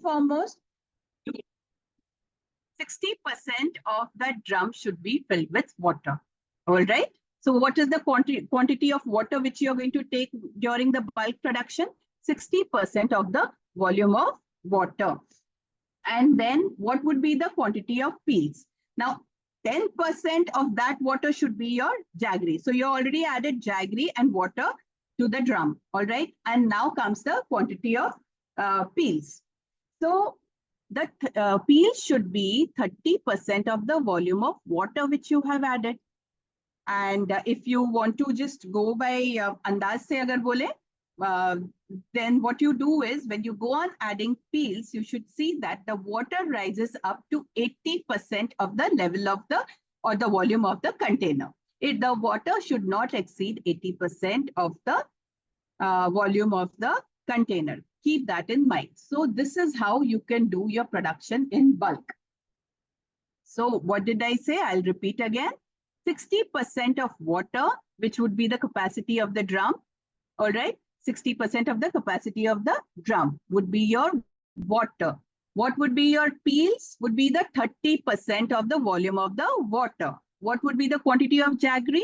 and foremost, 60% of that drum should be filled with water. All right. So what is the quantity of water which you are going to take during the bulk production? 60% of the volume of water. And then what would be the quantity of peels? Now, 10% of that water should be your jaggery. So you already added jaggery and water to the drum. All right. And now comes the quantity of peels. So the peel should be 30% of the volume of water which you have added. And if you want to just go by andaz se agar bole, then what you do is when you go on adding peels, you should see that the water rises up to 80% of the level of the or the volume of the container. The water should not exceed 80% of the volume of the container. Keep that in mind. So this is how you can do your production in bulk. So what did I say? I'll repeat again. 60% of water, which would be the capacity of the drum. All right. 60% of the capacity of the drum would be your water. What would be your peels? Would be the 30% of the volume of the water. What would be the quantity of jaggery?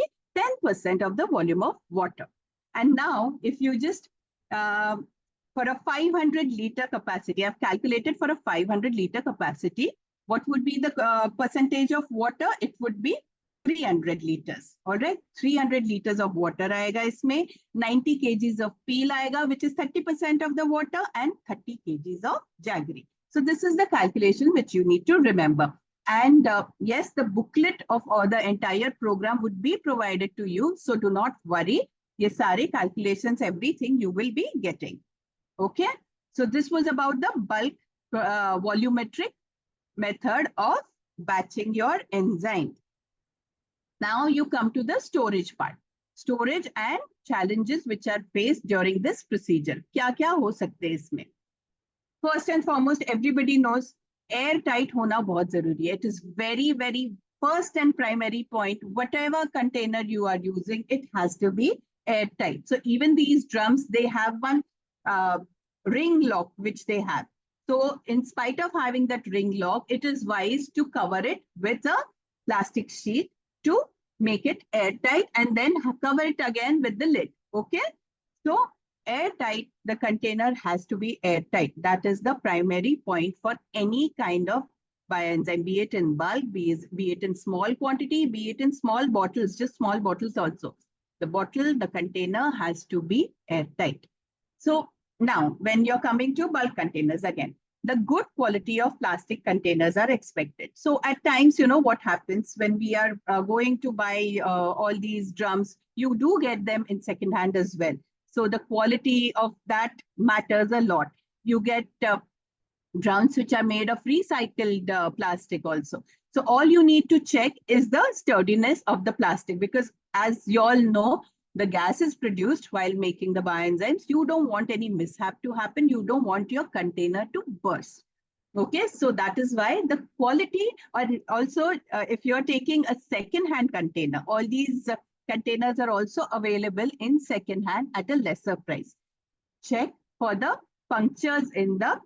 10% of the volume of water. And now, if you just, for a 500 liter capacity, I've calculated for a 500 liter capacity, what would be the percentage of water? It would be 300 liters. All right, 300 liters of water aega isme, 90 kgs of peel aega, which is 30% of the water, and 30 kgs of jaggery. So this is the calculation which you need to remember. And yes, the booklet of the entire program would be provided to you. So do not worry. Ye sare calculations, everything you will be getting. Okay. So this was about the bulk volumetric method of batching your enzyme. Now you come to the storage part. Storage and challenges which are faced during this procedure. Kya ho sakte isme? First and foremost, everybody knows airtight hona bahut zaruri hai. It is very, very first and primary point. Whatever container you are using, it has to be airtight. So even these drums, they have one ring lock which they have. So in spite of having that ring lock, it is wise to cover it with a plastic sheet to make it airtight and then cover it again with the lid. Okay. So airtight, the container has to be airtight. That is the primary point for any kind of bioenzyme, be it in bulk, be it in small quantity, be it in small bottles, just small bottles also. The bottle, the container has to be airtight. So now when you're coming to bulk containers again, the good quality of plastic containers are expected. So at times, you know what happens when we are going to buy all these drums, you do get them in second hand as well. So the quality of that matters a lot. You get drums which are made of recycled plastic also. So all you need to check is the sturdiness of the plastic, because as you all know, the gas is produced while making the bioenzymes. You don't want any mishap to happen. You don't want your container to burst. Okay, so that is why the quality, or also if you're taking a second-hand container, all these containers are also available in second-hand at a lesser price. Check for the punctures in the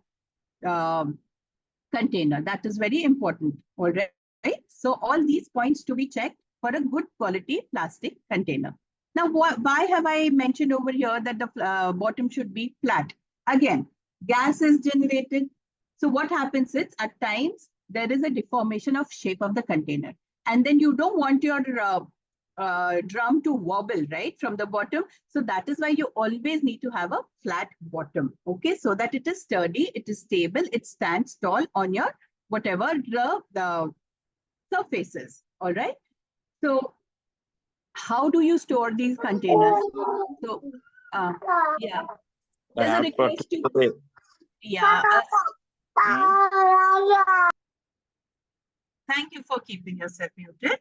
container. That is very important. All right. So all these points to be checked for a good quality plastic container. Now, why have I mentioned over here that the bottom should be flat? Again, gas is generated. So what happens is at times there is a deformation of shape of the container. And then you don't want your drum to wobble, right, from the bottom. So that is why you always need to have a flat bottom. Okay, so that it is sturdy, it is stable, it stands tall on your whatever the surfaces. All right. So how do you store these containers? So, yeah, there's a request to, yeah. Thank you for keeping yourself muted.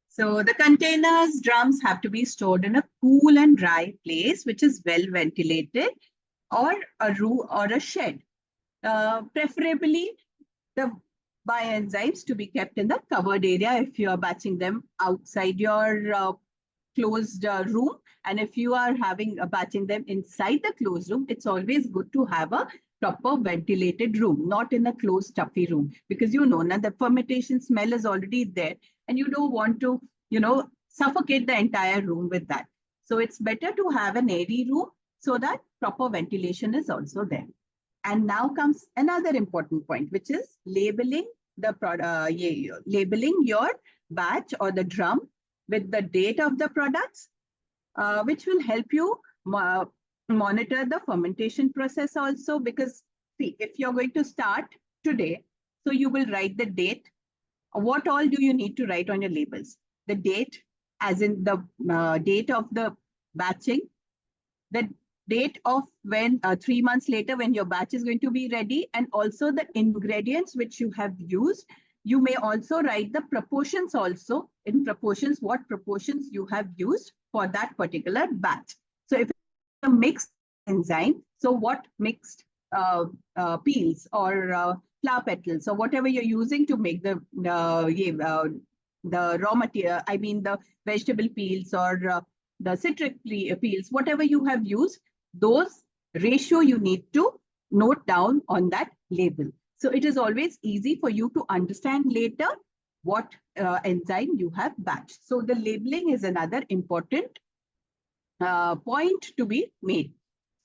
So the containers, drums have to be stored in a cool and dry place, which is well ventilated, or a room or a shed. Preferably the bioenzymes to be kept in the covered area if you are batching them outside your closed room. And if you are having batching them inside the closed room, it's always good to have a proper ventilated room, not in a closed stuffy room, because you know now the fermentation smell is already there and you don't want to, suffocate the entire room with that. So it's better to have an airy room so that proper ventilation is also there. And now comes another important point, which is labeling the labeling your batch or the drum with the date of the products, which will help you monitor the fermentation process also. Because see, if you're going to start today, so you will write the date. What all do you need to write on your labels? The date, as in the date of the batching, the date of when 3 months later when your batch is going to be ready, and also the ingredients which you have used. You may also write the proportions also, in proportions, what proportions you have used for that particular batch. So if it's a mixed enzyme, so what mixed peels or flower petals or whatever you're using to make the raw material, I mean the vegetable peels or the citric peels, whatever you have used, those ratio you need to note down on that label. So it is always easy for you to understand later what enzyme you have batched. So the labeling is another important point to be made.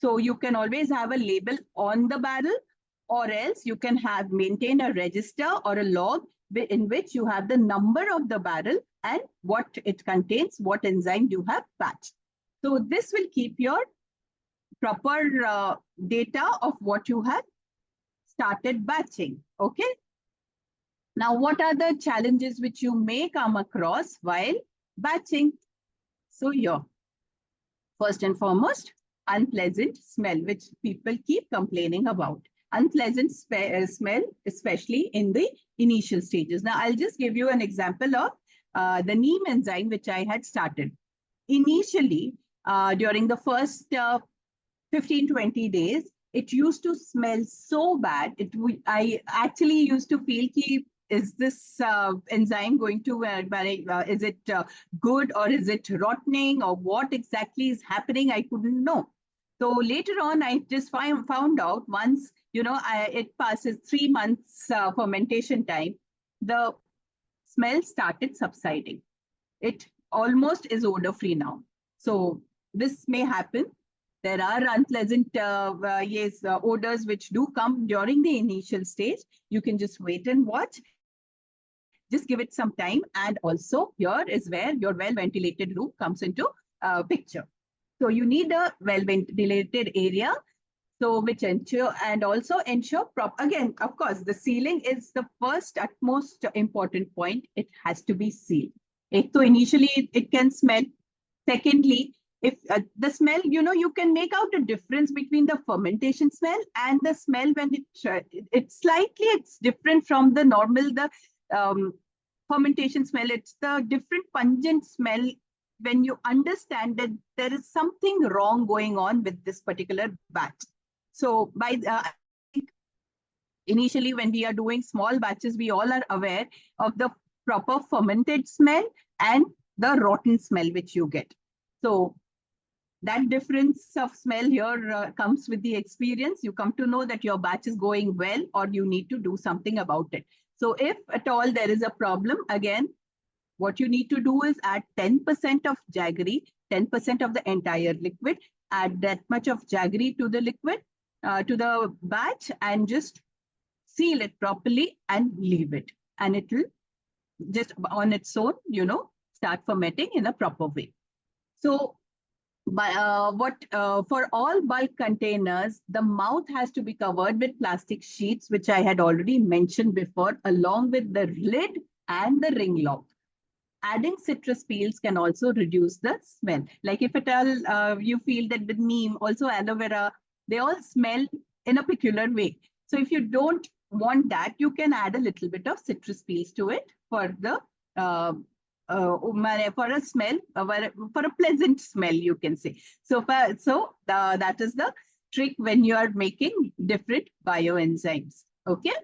So you can always have a label on the barrel, or else you can maintain a register or a log in which you have the number of the barrel and what it contains, what enzyme you have batched. So this will keep your proper data of what you have started batching. Okay. Now, what are the challenges which you may come across while batching? So here, first and foremost, unpleasant smell, which people keep complaining about. Unpleasant smell, especially in the initial stages. Now, I'll just give you an example of the neem enzyme, which I had started. Initially, during the first 15-20 days, it used to smell so bad. I actually used to feel, is this enzyme going to, is it good or is it rotting or what exactly is happening? I couldn't know. So later on, I just found out once, it passes 3 months fermentation time, the smell started subsiding. It almost is odor-free now. So this may happen. There are unpleasant odors which do come during the initial stage. You can just wait and watch. Just give it some time. And also here is where your well-ventilated room comes into picture. So you need a well-ventilated area. So which ensure, and also ensure again, of course, the sealing is the first utmost important point. It has to be sealed. So initially it can smell. Secondly, if the smell, you can make out a difference between the fermentation smell and the smell when it's different from the normal, fermentation smell. It's the different pungent smell when you understand that there is something wrong going on with this particular batch. So initially when we are doing small batches, we all are aware of the proper fermented smell and the rotten smell which you get. So that difference of smell here comes with the experience. You come to know that your batch is going well or you need to do something about it. So if at all there is a problem, again, what you need to do is add 10% of jaggery, 10% of the entire liquid, add that much of jaggery to the liquid, to the batch, and just seal it properly and leave it. And it will just on its own, start fermenting in a proper way. So for all bulk containers, the mouth has to be covered with plastic sheets, which I had already mentioned before, along with the lid and the ring lock. Adding citrus peels can also reduce the smell. Like if at all you feel that with neem, also aloe vera, they all smell in a peculiar way. So if you don't want that, you can add a little bit of citrus peels to it for the for a smell, for a pleasant smell, you can say. So that is the trick when you are making different bioenzymes. Okay.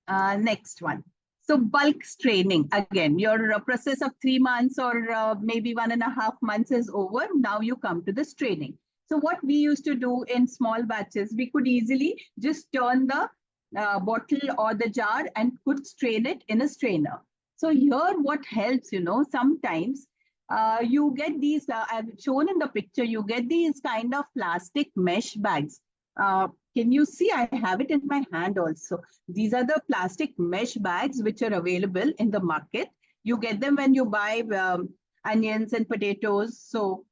Next one. So bulk straining, again, your process of 3 months or maybe 1.5 months is over. Now you come to the straining. So what we used to do in small batches, we could easily just turn the bottle or the jar and could strain it in a strainer. So here what helps, sometimes you get these, I've shown in the picture, you get these kind of plastic mesh bags. Can you see? I have it in my hand also. These are the plastic mesh bags which are available in the market. You get them when you buy onions and potatoes. So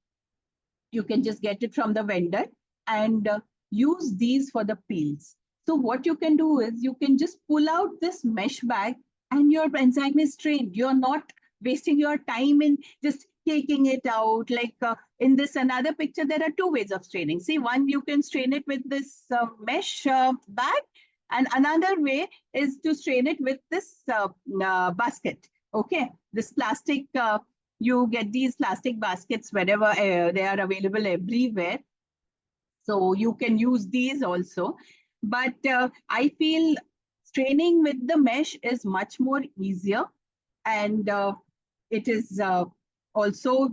you can just get it from the vendor and use these for the peels. So what you can do is you can just pull out this mesh bag and your enzyme is strained. You're not wasting your time in just taking it out. Like in this another picture, there are two ways of straining. See, one, you can strain it with this mesh bag, and another way is to strain it with this basket. Okay, this plastic, you get these plastic baskets wherever they are available everywhere. So you can use these also. But I feel straining with the mesh is much more easier, and it is also,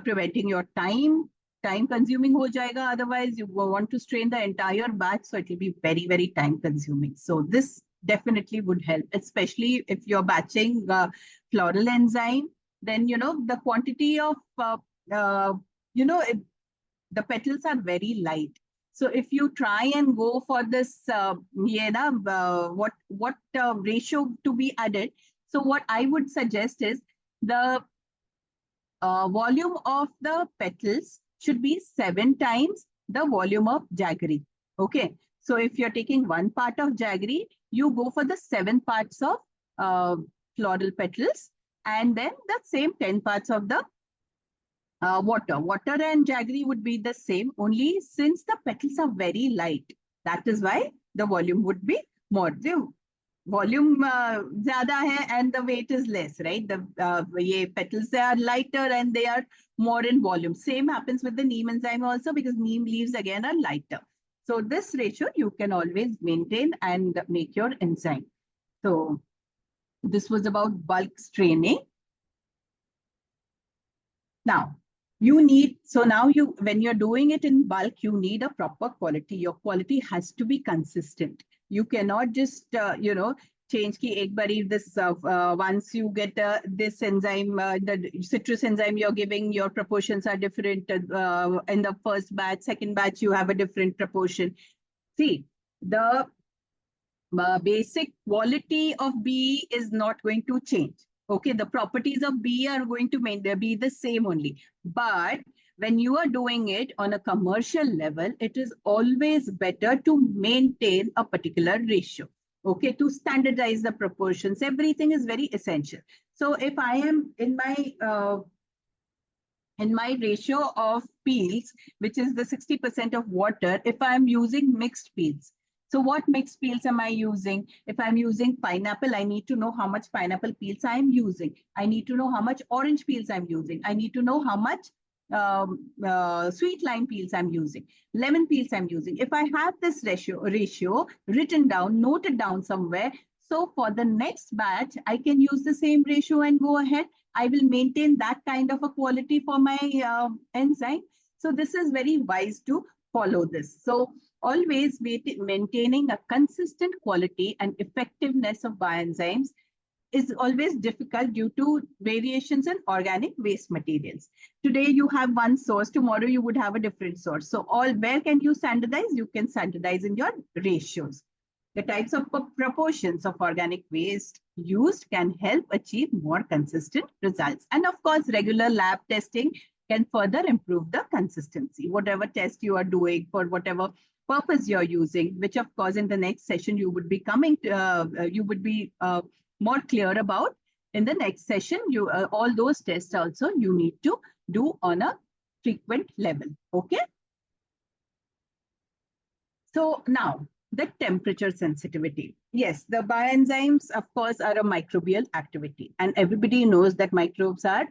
preventing your time consuming ho jayega. Otherwise, you want to strain the entire batch, so it will be very, very time consuming. So this definitely would help, especially if you're batching floral enzyme. Then, the quantity of, the petals are very light. So if you try and go for this, what ratio to be added. So what I would suggest is the volume of the petals should be 7 times the volume of jaggery. Okay. So if you're taking 1 part of jaggery, you go for the 7 parts of floral petals, and then the same 10 parts of the water. Water and jaggery would be the same, only since the petals are very light. That is why the volume would be more. The volume zyada hai and the weight is less, right? The petals, they are lighter and they are more in volume. Same happens with the neem enzyme also, because neem leaves again are lighter. So this ratio you can always maintain and make your enzyme. So this was about bulk straining. Now, when you're doing it in bulk, you need a proper quality. Your quality has to be consistent. You cannot just, change ki ek bari this, once you get this enzyme, the citrus enzyme you're giving, your proportions are different. In the first batch, second batch, you have a different proportion. See, the basic quality of B is not going to change. Okay, the properties of B are going to be the same only. But when you are doing it on a commercial level, it is always better to maintain a particular ratio. Okay, to standardize the proportions, everything is very essential. So if I am in my ratio of peels, which is the 60% of water, if I am using mixed peels. So what mixed peels am I using? If I'm using pineapple, I need to know how much pineapple peels I am using. I need to know how much orange peels I'm using. I need to know how much sweet lime peels I'm using, lemon peels I'm using. If I have this ratio written down, noted down somewhere, so for the next batch, I can use the same ratio and go ahead. I will maintain that kind of a quality for my enzyme. So this is very wise to follow this. So always maintaining a consistent quality and effectiveness of bioenzymes is always difficult due to variations in organic waste materials. Today you have one source, tomorrow you would have a different source. So where can you standardize? You can standardize in your ratios. The types of proportions of organic waste used can help achieve more consistent results. And of course, regular lab testing can further improve the consistency. Whatever test you are doing for whatever purpose you're using, which of course in the next session you would be more clear about. In the next session, all those tests also you need to do on a frequent level. Okay. So now the temperature sensitivity. Yes, the bioenzymes, of course, are a microbial activity, and everybody knows that microbes are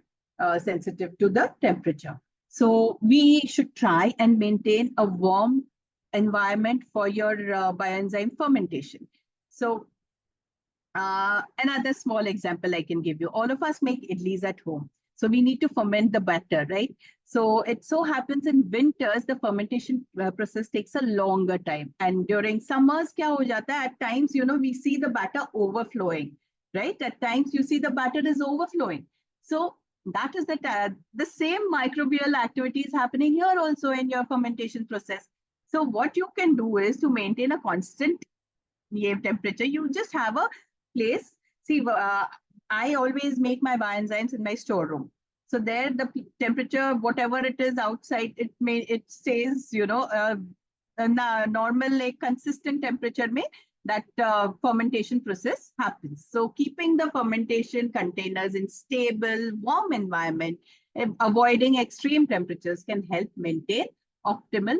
sensitive to the temperature. So we should try and maintain a warm environment for your bioenzyme fermentation. So another small example I can give you. All of us make idlis at home. So we need to ferment the batter, right? So it so happens in winters, the fermentation process takes a longer time. And during summers, kya ho jata hai? At times, we see the batter overflowing, right? At times you see the batter is overflowing. So that is the same microbial activity is happening here also in your fermentation process. So what you can do is to maintain a constant temperature. You just have a place. See, I always make my bioenzymes in my storeroom. So there, the temperature, whatever it is outside, it stays, normal, like consistent temperature mein that fermentation process happens. So keeping the fermentation containers in stable, warm environment, avoiding extreme temperatures can help maintain optimal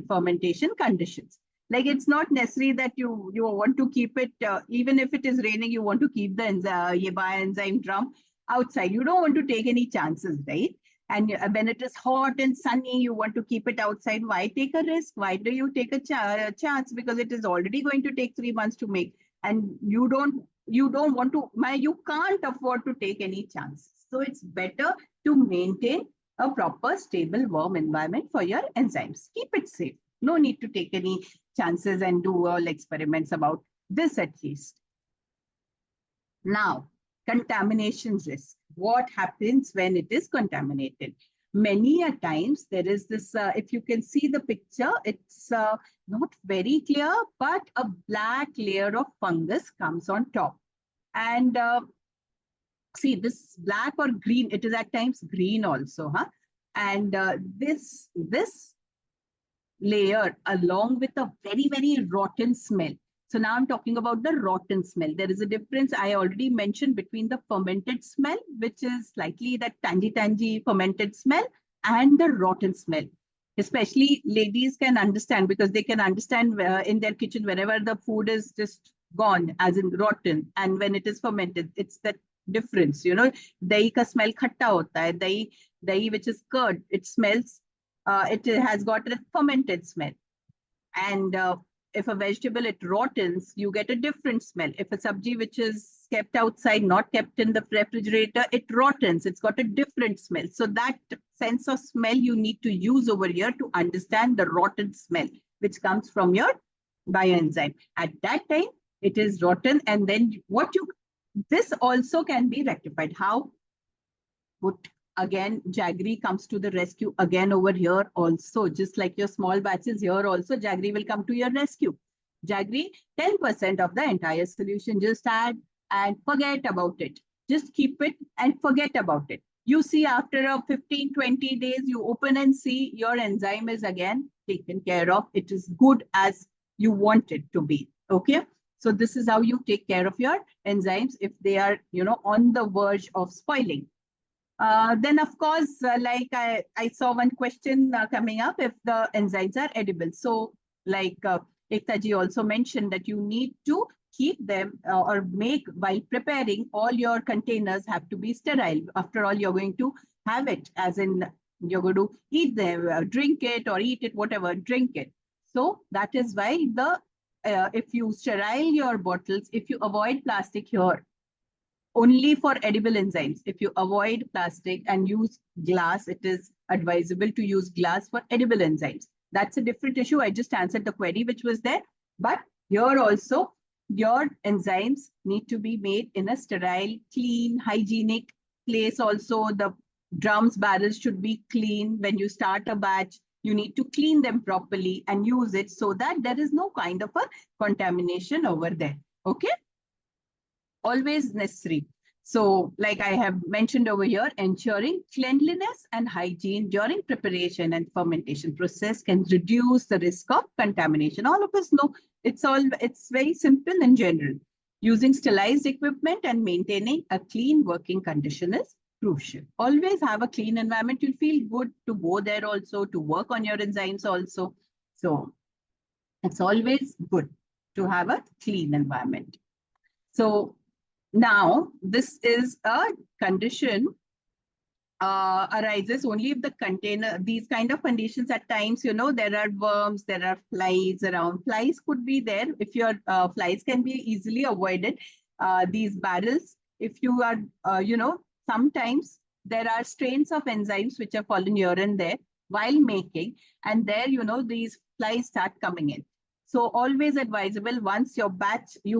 fermentation conditions. Like it's not necessary that you want to keep it, even if it is raining, you want to keep the bioenzyme drum outside. You don't want to take any chances, right? And when it is hot and sunny, you want to keep it outside. Why take a risk? Why do you take a chance? Because it is already going to take 3 months to make, and you don't want to. You can't afford to take any chances. So it's better to maintain a proper, stable, warm environment for your enzymes. Keep it safe. No need to take any chances and do all experiments about this at least. Now, contamination risk. What happens when it is contaminated? Many a times there is this, if you can see the picture, it's not very clear, but a black layer of fungus comes on top. And see, this black or green, it is at times green also, huh? And this layer along with a very, very rotten smell. So now I'm talking about the rotten smell. There is a difference I already mentioned between the fermented smell, which is slightly that tangy fermented smell, and the rotten smell. Especially ladies can understand, because they can understand in their kitchen wherever the food is just gone, as in rotten, and when it is fermented, it's that difference. Dahi ka smell khatta hota hai. Dahi which is curd, it smells. It has got a fermented smell. And if a vegetable, it rottens, you get a different smell. If a sabji which is kept outside, not kept in the refrigerator, it rottens. It's got a different smell. So that sense of smell you need to use over here to understand the rotten smell, which comes from your bioenzyme. At that time, it is rotten. And then this also can be rectified. How? Again, Jaggery comes to the rescue again over here also. Just like your small batches here also, Jaggery will come to your rescue. Jaggery, 10% of the entire solution. Just add and forget about it. Just keep it and forget about it. You see, after a 15-20 days, you open and see your enzyme is again taken care of. It is good as you want it to be. Okay. So this is how you take care of your enzymes if they are, on the verge of spoiling. Then, of course, like I saw one question coming up, if the enzymes are edible. So, like Ekta ji also mentioned that you need to keep them or make, while preparing, all your containers have to be sterile. After all, you're going to have it, as in you're going to eat them, drink it or eat it, whatever, drink it. So that is why if you sterile your bottles, if you avoid plastic here, only for edible enzymes. If you avoid plastic and use glass, it is advisable to use glass for edible enzymes. That's a different issue. I just answered the query which was there. But here also, your enzymes need to be made in a sterile, clean, hygienic place. Also, the drums, barrels should be clean. When you start a batch, you need to clean them properly and use it so that there is no kind of a contamination over there. Okay? Always necessary. So, like I have mentioned over here, ensuring cleanliness and hygiene during preparation and fermentation process can reduce the risk of contamination. All of us know it's very simple in general. Using sterilized equipment and maintaining a clean working condition is crucial. Always have a clean environment. You'll feel good to go there also, to work on your enzymes also. So it's always good to have a clean environment. So now, this is a condition arises only if the container, these kind of conditions at times, there are worms, there are flies around. Flies could be there. If your flies can be easily avoided, these barrels, if you are, sometimes there are strains of enzymes which are fallen here and there while making, and there, these flies start coming in. So always advisable, once you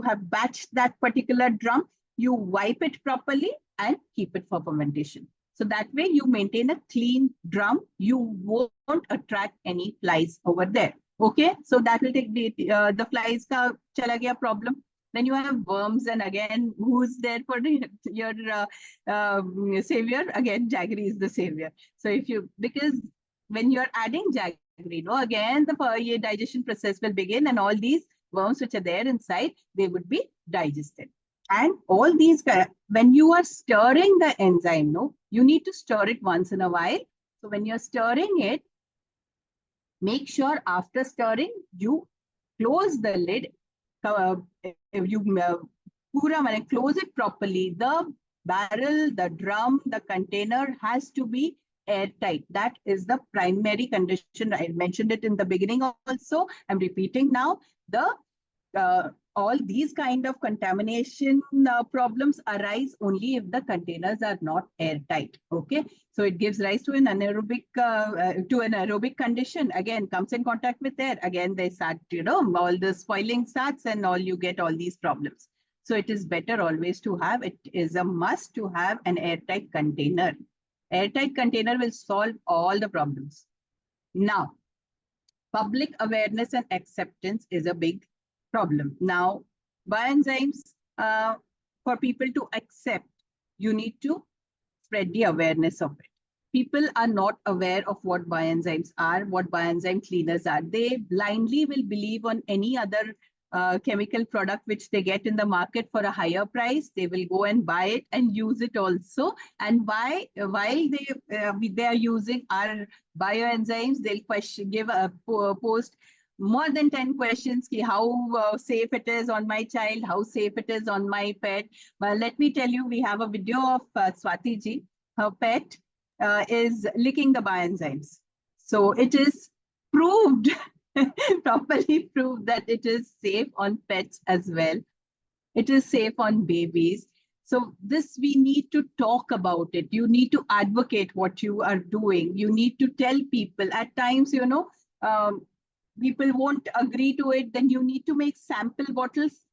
have batched that particular drum, you wipe it properly and keep it for fermentation. So that way you maintain a clean drum. You won't attract any flies over there. Okay, so that will take the flies ka chala gaya problem. Then you have worms, and again, who's there for your savior? Again, jaggery is the savior. So because when you're adding jaggery, again the digestion process will begin, and all these worms which are there inside, they would be digested. And all these, when you are stirring the enzyme, you need to stir it once in a while. So when you're stirring it, make sure after stirring, you close the lid. Close it properly. The barrel, the drum, the container has to be airtight. That is the primary condition. I mentioned it in the beginning also. I'm repeating now. All these kind of contamination problems arise only if the containers are not airtight. Okay, so it gives rise to an aerobic condition. Again, comes in contact with air. Again, they start, all the spoiling starts, and you get all these problems. So it is better always to have. It is a must to have an airtight container. Airtight container will solve all the problems. Now, public awareness and acceptance is a big problem. Now, bioenzymes, for people to accept, you need to spread the awareness of it. People are not aware of what bioenzymes are, what bioenzyme cleaners are. They blindly will believe on any other chemical product which they get in the market for a higher price. They will go and buy it and use it also. And while they are using our bioenzymes, they'll post more than 10 questions, how safe it is on my child, how safe it is on my pet. Well, let me tell you, we have a video of Swati ji. Her pet is licking the bioenzymes. So it is proved, properly proved, that it is safe on pets as well. It is safe on babies. So this, we need to talk about it. You need to advocate what you are doing. You need to tell people. At times, people won't agree to it, then you need to make sample bottles,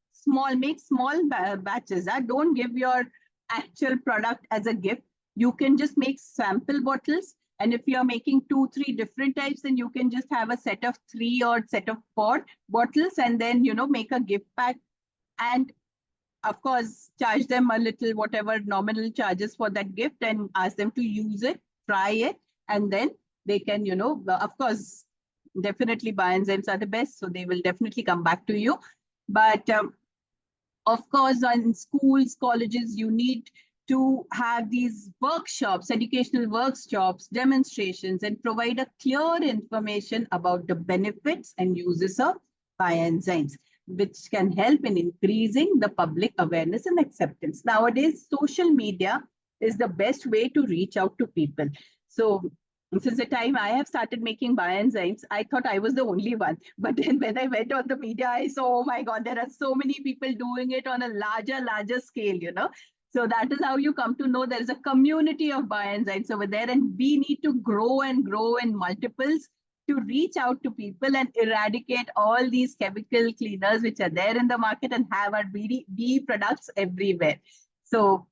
make small batches. Don't give your actual product as a gift. You can just make sample bottles. And if you're making 2-3 different types, then you can just have a set of 3 or set of 4 bottles, and then, make a gift pack. And of course, charge them a little, whatever nominal charges for that gift, and ask them to use it, try it, and then they can, of course, definitely bioenzymes are the best, so they will definitely come back to you. But of course, in schools, colleges, you need to have these workshops, educational workshops, demonstrations, and provide a clear information about the benefits and uses of bioenzymes, which can help in increasing the public awareness and acceptance. Nowadays, social media is the best way to reach out to people. So since the time I have started making bioenzymes, I thought I was the only one. But then when I went on the media, I saw, oh my God, there are so many people doing it on a larger scale, So that is how you come to know there is a community of bioenzymes over there, and we need to grow and grow in multiples to reach out to people and eradicate all these chemical cleaners which are there in the market and have our bee products everywhere. So,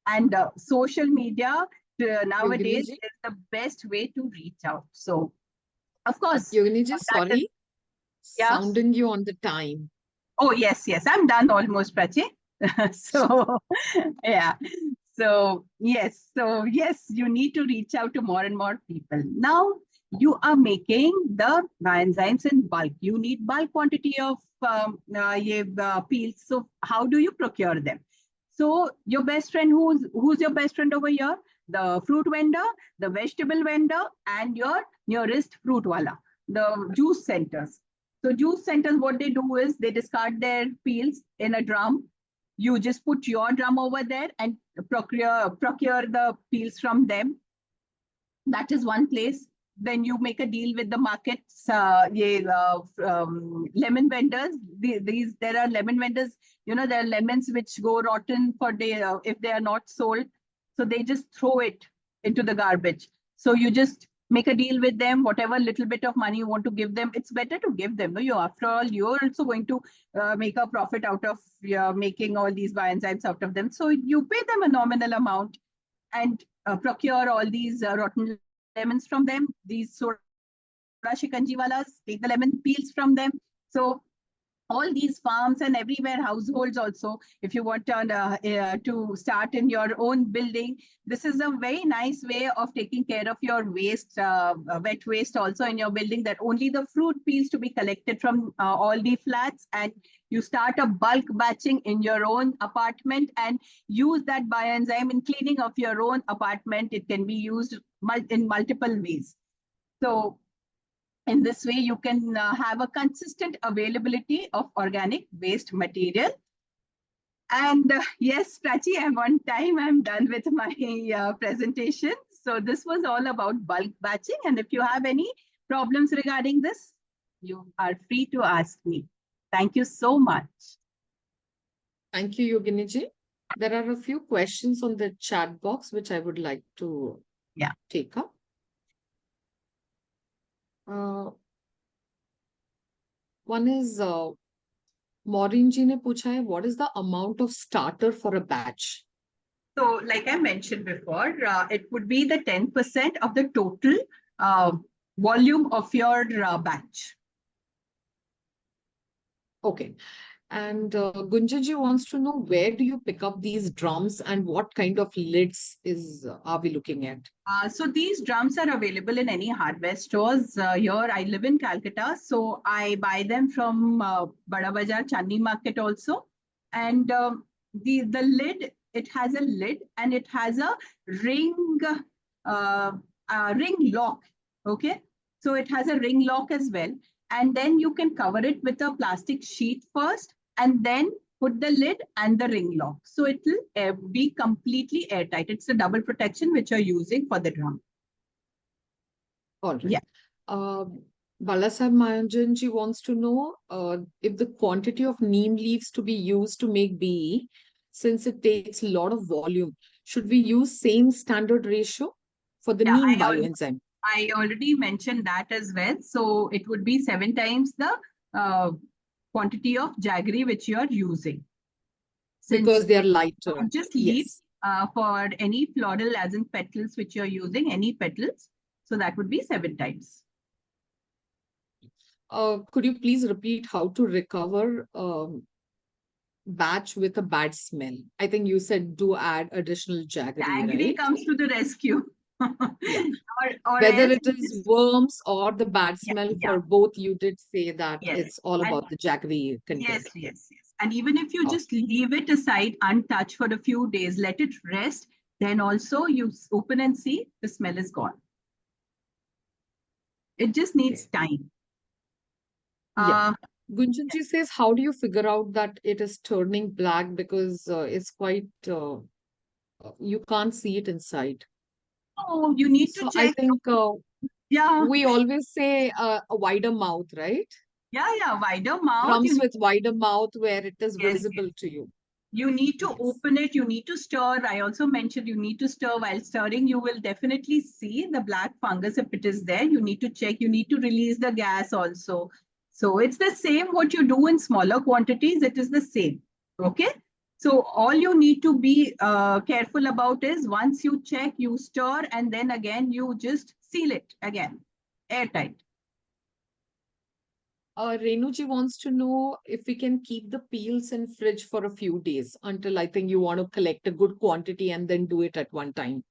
and social media nowadays is the best way to reach out. So, of course. Yoganiji, sorry, sounding you on the time. Oh, yes, I'm done almost, Prachi. So, yeah. So, yes, you need to reach out to more and more people. Now, you are making the bioenzymes in bulk. You need bulk quantity of peels. So, how do you procure them? So, your best friend, who's your best friend over here? The fruit vendor, the vegetable vendor, and your nearest fruit wala, the juice centers. So juice centers, what they do is they discard their peels in a drum. You just put your drum over there and procure the peels from them. That is one place. Then you make a deal with the markets, lemon vendors. There are lemon vendors. There are lemons which go rotten if they are not sold. So they just throw it into the garbage. So you just make a deal with them, whatever little bit of money you want to give them, it's better to give them. No, you, after all, you're also going to make a profit out of making all these bioenzymes out of them. So you pay them a nominal amount and procure all these rotten lemons from them. These soda shikanji walas take the lemon peels from them. So all these farms and everywhere, households also, if you want to start in your own building, this is a very nice way of taking care of your waste, wet waste also in your building, that only the fruit peels to be collected from all the flats, and you start a bulk batching in your own apartment and use that bioenzyme in cleaning of your own apartment. It can be used in multiple ways. So in this way, you can have a consistent availability of organic waste material. And yes, Prachi, I'm on time. I'm done with my presentation. So this was all about bulk batching. And if you have any problems regarding this, you are free to ask me. Thank you so much. Thank you, Yogini ji. There are a few questions on the chat box, which I would like to take up. One is Maureen ji ne pucha hai, what is the amount of starter for a batch? So like I mentioned before, it would be the 10% of the total volume of your batch. Okay. And Gunjan ji wants to know, where do you pick up these drums and what kind of lids are we looking at? So these drums are available in any hardware stores. Here I live in Calcutta, so I buy them from Bada Bazaar, Chandni Market also. And the lid, it has a lid and it has a ring lock. Okay, so it has a ring lock as well. And then you can cover it with a plastic sheet first, and then put the lid and the ring lock. So it will be completely airtight. It's a double protection which you're using for the drum. All right. Yeah. Balasab Mayanjanji wants to know if the quantity of neem leaves to be used to make BE, since it takes a lot of volume, should we use same standard ratio for the neem bioenzyme? I already mentioned that as well. So it would be 7 times the quantity of jaggery which you are using. Because they are lighter. Just leaves for any floral, as in petals which you're using, any petals. So that would be 7 times. Could you please repeat how to recover batch with a bad smell? I think you said do add additional jaggery. Jaggery right? comes to the rescue. Yeah. or whether it is worms or the bad smell, for both you did say that it's all about the jaggery content. Yes. And even if you just leave it aside untouched for a few days, let it rest, then also you open and see the smell is gone. It just needs time. Gunjanji says, how do you figure out that it is turning black? Because it's quite, you can't see it inside. Oh, you need to check. I think we always say a wider mouth, right? Yeah, wider mouth. Drums with wider mouth where it is visible to you. You need to open it. You need to stir. I also mentioned you need to stir. While stirring, you will definitely see the black fungus. If it is there, you need to check. You need to release the gas also. So it's the same what you do in smaller quantities. It is the same. Okay. So all you need to be careful about is once you check, you stir, and then again, you just seal it again, airtight. Renuji wants to know if we can keep the peels in fridge for a few days until I think you want to collect a good quantity and then do it at one time.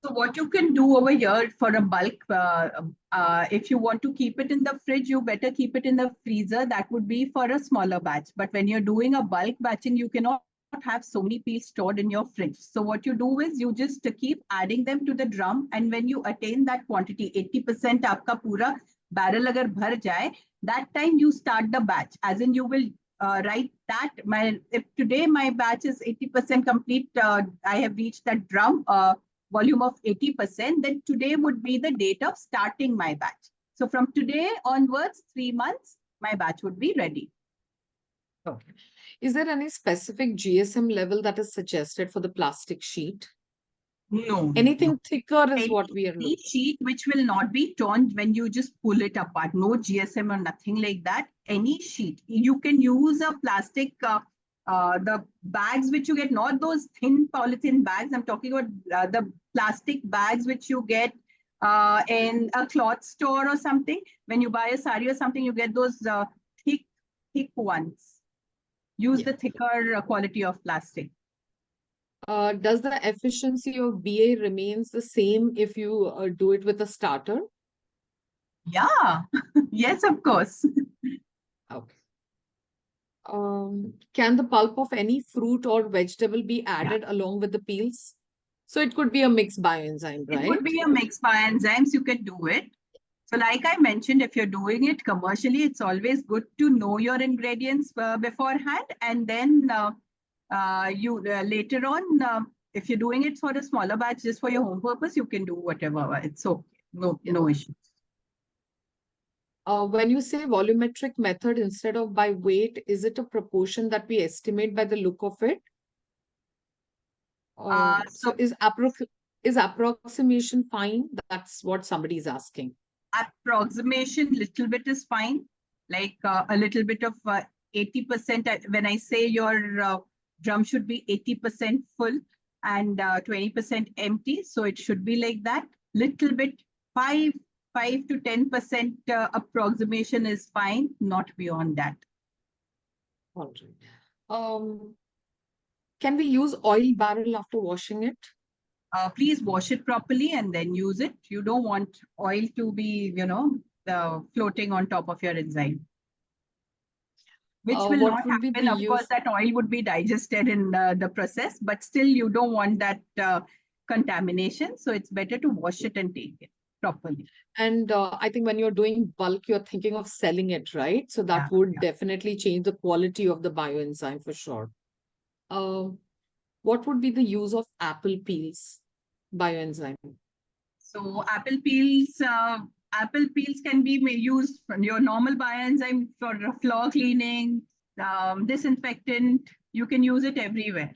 So what you can do over here for a bulk, if you want to keep it in the fridge, you better keep it in the freezer. That would be for a smaller batch. But when you're doing a bulk batching, you cannot have so many peels stored in your fridge. So what you do is you just keep adding them to the drum. And when you attain that quantity, 80% आपका पूरा barrel अगर भर जाए, that time you start the batch. As in you will write that, if today my batch is 80% complete, I have reached that drum volume of 80%, then today would be the date of starting my batch. So from today onwards, 3 months, my batch would be ready. Okay. Is there any specific GSM level that is suggested for the plastic sheet? No. Anything thicker is what Any, we are any looking. sheet which will not be torn when you just pull it apart. No GSM or nothing like that. Any sheet. You can use a plastic, the bags which you get, not those thin polythene bags. I'm talking about the plastic bags which you get in a cloth store or something. When you buy a sari or something, you get those thick, thick ones. Use Yeah. the thicker quality of plastic. Does the efficiency of BA remains the same if you do it with a starter? Yeah. Yes, of course. Okay. Can the pulp of any fruit or vegetable be Yeah. added along with the peels? So it could be a mixed bioenzyme, It would right? be a mix by enzymes. You can do it. So like I mentioned, if you're doing it commercially, it's always good to know your ingredients beforehand. And then you later on, if you're doing it for a smaller batch, just for your home purpose, you can do whatever. It's okay. No, Yeah. no issues. When you say volumetric method instead of by weight, is it a proportion that we estimate by the look of it? So So is approximation fine? That's what somebody is asking. approximation, little bit is fine. Like a little bit of 80%. When I say your drum should be 80% full and 20% empty, so it should be like that. Little bit, 5 to 10% approximation is fine, not beyond that. All right. Can we use oil barrel after washing it? Please wash it properly and then use it. You don't want oil to be, floating on top of your enzyme, which will What not would be happen. the Of course, use? that oil would be digested in the process, but still you don't want that contamination. So it's better to wash it and take it properly. And I think when you're doing bulk, you're thinking of selling it, right? So Yeah, that would yeah. definitely change the quality of the bioenzyme for sure. Uh, what would be the use of apple peels bioenzyme? So apple peels can be used for your normal bioenzyme for floor cleaning, disinfectant. You can use it everywhere.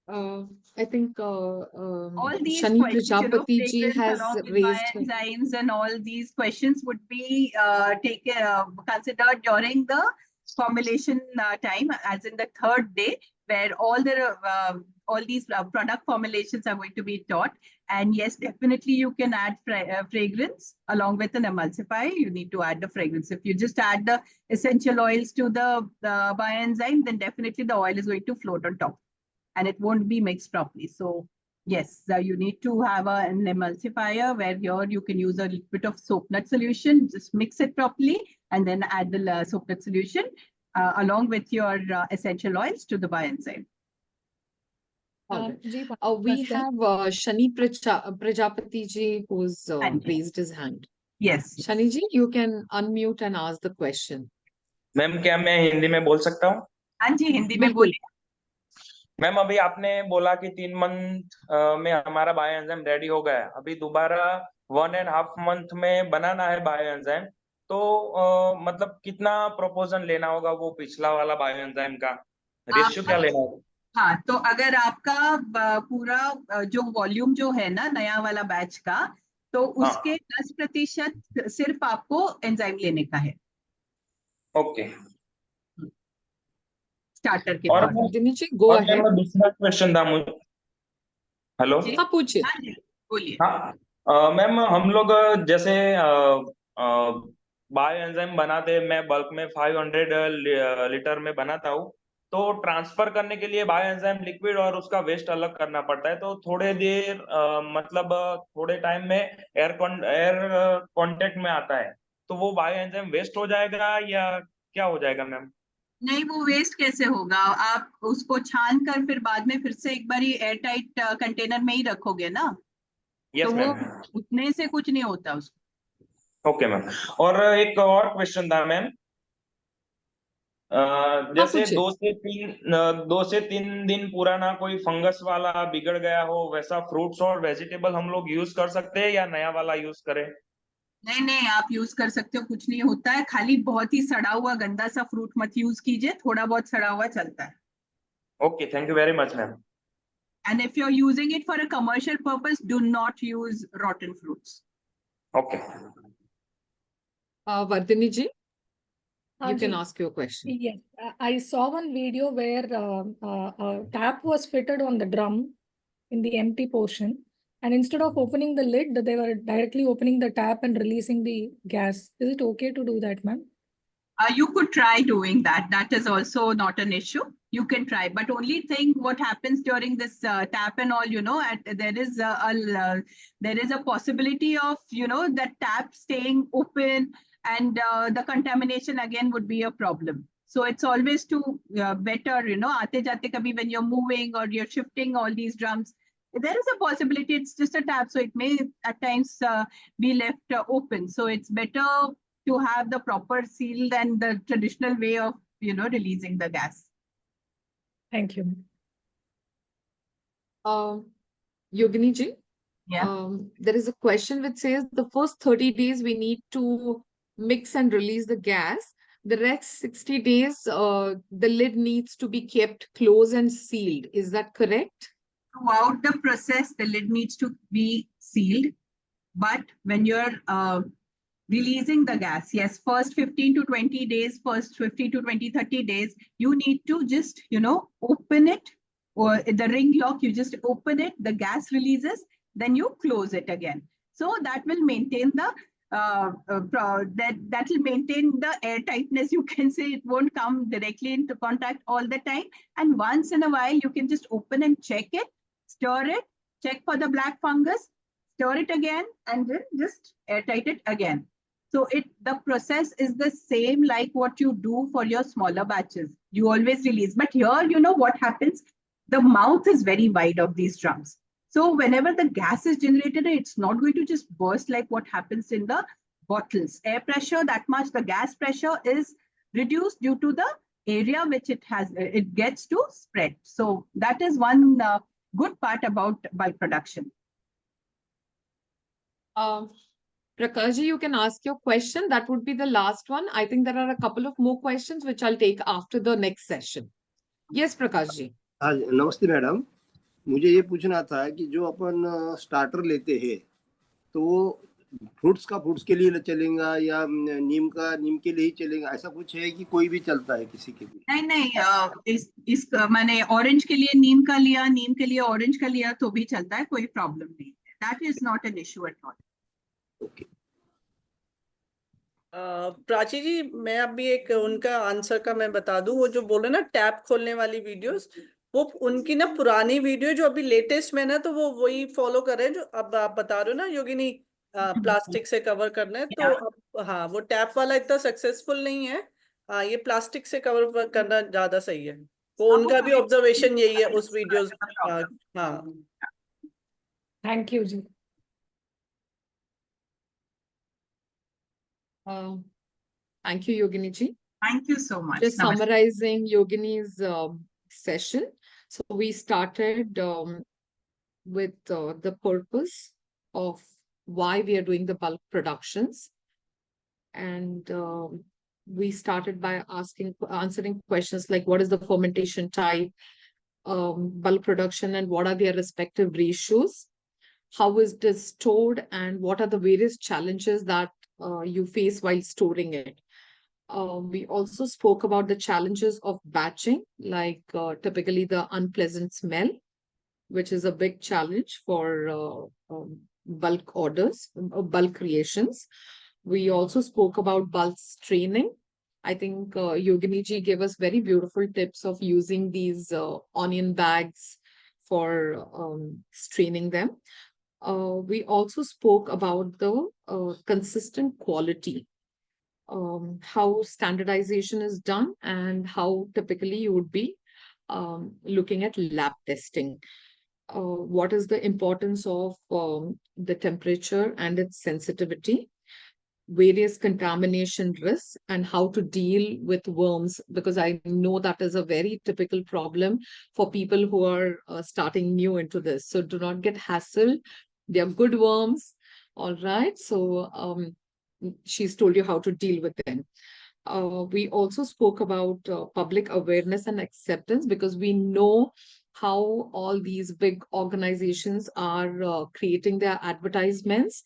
Uh, I think All these Shani questions, Prajapati ji fragrance has along with raised her. bioenzymes and all these questions would be considered during the formulation time, as in the third day, where all these product formulations are going to be taught. And yes, definitely you can add fragrance along with an emulsifier. You need to add the fragrance. If you just add the essential oils to the bioenzyme, then definitely the oil is going to float on top and it won't be mixed properly. So yes, you need to have an emulsifier where here you can use a little bit of soap nut solution, just mix it properly, and then add the soap nut solution along with your essential oils to the bioenzyme. All right. Ji, We question. have Shani Prajapati ji who's And raised his hand. yes. Shani ji, you can unmute and ask the question. Ma'am क्या मैं हिंदी में बोल सकता हूँ? हाँ जी, हिंदी में बिल्कुल। बोलिए। मैम अभी आपने बोला कि 3 मंथ में हमारा बायो एंजाइम रेडी हो गया है। अभी दोबारा 1.5 मंथ में बनाना है बायो एंजाइम, तो मतलब कितना प्रोपोर्शन लेना होगा वो पिछला वाला बायो एंजाइम का रेशियो क्या लेना होगा? हाँ, तो अगर आपका पूरा जो वॉल्यूम जो है ना नया वाला बैच का, तो उसके 10% सिर्फ आपको एंजाइम लेने का है ओके। स्टार्टर के और तौर दिनेश जी, गो और अहेड। मेरा दूसरा क्वेश्चन था मुझे। हेलो। जी। हाँ, पूछिए। हाँ जी, बोलिए। हाँ मैम, हम लोग जैसे बायो एंजाइम बनाते, मैं बल्क में 500 लीटर में बनाता हूँ, तो ट्रांसफर करने के लिए बायो एंजाइम लिक्विड और उसका वेस्ट अलग करना पड़ता है। तो थोड़े देर मतलब थोड़े टाइम में एयर कांटेक्ट में आता है, तो वो बायो एंजाइम वेस्ट हो जाएगा या क्या हो जाएगा मैम? नहीं, वो वेस्ट कैसे होगा? आप उसको छान कर फिर बाद में फिर से एक बार एयर टाइट कंटेनर में ही रखोगे ना, तो यस वो मैम। उतने से कुछ नहीं होता उसको। Okay ma'am. और एक और क्वेश्चन था मैम, जैसे पूछिए। 2 से 3 दिन पुराना कोई फंगस वाला बिगड़ गया हो, वैसा फ्रूट्स और वेजिटेबल हम लोग यूज कर सकते हैं या नया वाला यूज करें? नहीं नहीं, आप यूज कर सकते हो, कुछ नहीं होता है। खाली बहुत ही सड़ा हुआ गंदा सा फ्रूट मत यूज कीजिए, थोड़ा बहुत सड़ा हुआ चलता है। Okay, thank you very much ma'am. And if you're using it for a commercial purpose, do not use rotten fruits. Okay. Vardhini ji, you can Ji, ask your question. yes, I saw one video where a tap was fitted on the drum in the empty portion, and instead of opening the lid, they were directly opening the tap and releasing the gas. Is it okay to do that, ma'am? You could try doing that. That is also not an issue. You can try, but only thing what happens during this tap and all, there is a possibility of the tap staying open, and the contamination again would be a problem. So it's always to better, aate jate kabhi when you're moving or you're shifting all these drums, there is a possibility it's just a tap, so it may at times be left open. So it's better to have the proper seal and the traditional way of releasing the gas. Thank you. Yogini ji, Yeah. there is a question which says the first 30 days we need to mix and release the gas. The next 60 days, the lid needs to be kept closed and sealed. Is that correct? Throughout the process, the lid needs to be sealed. But when you're releasing the gas, yes, first 15 to 20 days, first 50 to 20, 30 days, you need to just, open it, or the ring lock, you just open it, the gas releases, then you close it again. So that will maintain the that will maintain the airtightness. You can say it won't come directly into contact all the time. And once in a while, you can just open and check it, stir it, check for the black fungus, stir it again, and then just airtight it again. So the process is the same like what you do for your smaller batches. You always release. But here, what happens? The mouth is very wide of these drums. So whenever the gas is generated, it's not going to just burst like what happens in the bottles. Air pressure, that much, the gas pressure is reduced due to the area which it gets to spread. So that is one good part about bulk production. Prakash ji, you can ask your question. That would be the last one. I think there are a couple of more questions which I'll take after the next session. Yes, Prakash ji. हाँ नमस्ते madam, मुझे ये पूछना था कि जो अपन starter लेते हैं तो वो फ्रूट्स के लिए चलेगा या नीम के लिए ही चलेगा, ऐसा कुछ है कि कोई भी चलता है किसी के लिए? नहीं, मैंने ऑरेंज के लिए नीम का लिया, नीम के लिए ऑरेंज का लिया तो भी चलता है, कोई प्रॉब्लम नहीं है. That is not an issue at all. Okay. Prachi ji, मैं अभी एक उनका आंसर का मैं बता दूं. वो जो बोले ना टैप खोलने वाली वीडियोस, वो उनकी ना पुरानी वीडियो जो अभी लेटेस्ट में ना, तो वो वही फॉलो कर रहे हैं जो अब आप बता रहे हो ना योगिनी, प्लास्टिक से कवर करना है. तो अब हाँ, वो टैप वाला इतना सक्सेसफुल नहीं है. ये प्लास्टिक से कवर करना ज्यादा सही है. वो उनका भी ऑब्जर्वेशन यही है उस वीडियोस. हाँ, Thank you, ji. Thank you, Yogini ji. Thank you so much. Just summarizing Yogini's session. So we started with the purpose of why we are doing the bulk productions. And we started by answering questions like what is the fermentation type, bulk production, and what are their respective ratios? How is it stored, and what are the various challenges that you face while storing it? We also spoke about the challenges of batching, like typically the unpleasant smell, which is a big challenge for bulk orders, bulk creations. We also spoke about bulk straining. I think Yogini ji gave us very beautiful tips of using these onion bags for straining them. We also spoke about the consistent quality, how standardization is done, and how typically you would be looking at lab testing. What is the importance of the temperature and its sensitivity, various contamination risks, and how to deal with worms, because I know that is a very typical problem for people who are starting new into this. So do not get hassled. They are good worms. All right. So she's told you how to deal with them. We also spoke about public awareness and acceptance, because we know how all these big organizations are creating their advertisements,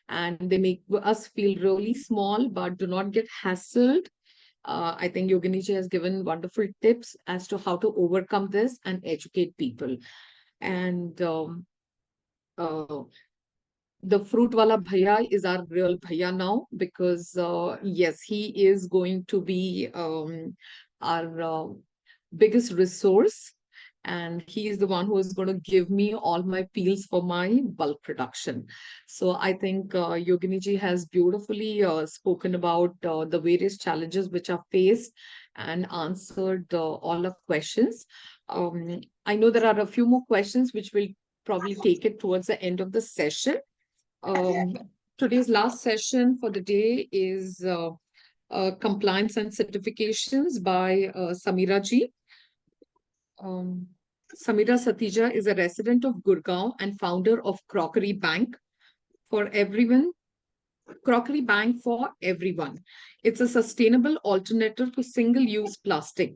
and they make us feel really small but do not get hassled. I think Yogini ji has given wonderful tips as to how to overcome this and educate people. And uh, the fruit wala bhaiya is our real bhaiya now, because yes, he is going to be our biggest resource, and he is the one who is going to give me all my peels for my bulk production. So I think Yogini ji has beautifully spoken about the various challenges which are faced and answered all the questions. I know there are a few more questions which will probably take it towards the end of the session. um, Today's last session for the day is compliance and certifications by Samira ji. Samira Satija is a resident of Gurgaon and founder of Crockery Bank for everyone. Crockery Bank for everyone. It's a sustainable alternative to single-use plastic.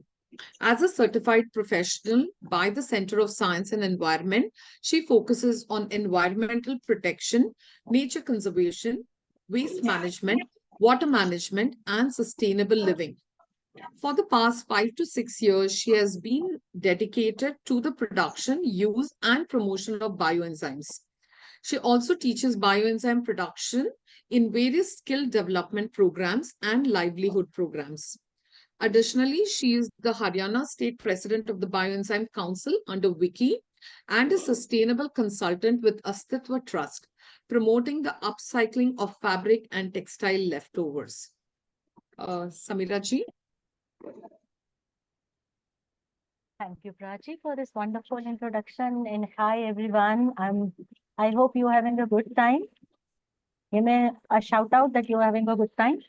As a certified professional by the Center of Science and Environment, she focuses on environmental protection, nature conservation, waste management, water management, and sustainable living. For the past 5 to 6 years, she has been dedicated to the production, use, and promotion of bioenzymes. She also teaches bioenzyme production in various skill development programs and livelihood programs. Additionally, she is the Haryana State President of the Bioenzyme Council under Wiki and a sustainable consultant with Astitva Trust, promoting the upcycling of fabric and textile leftovers. Samira ji. Thank you, Prachi, for this wonderful introduction. And hi, everyone. I hope you're having a good time. Give me a shout out that you're having a good time.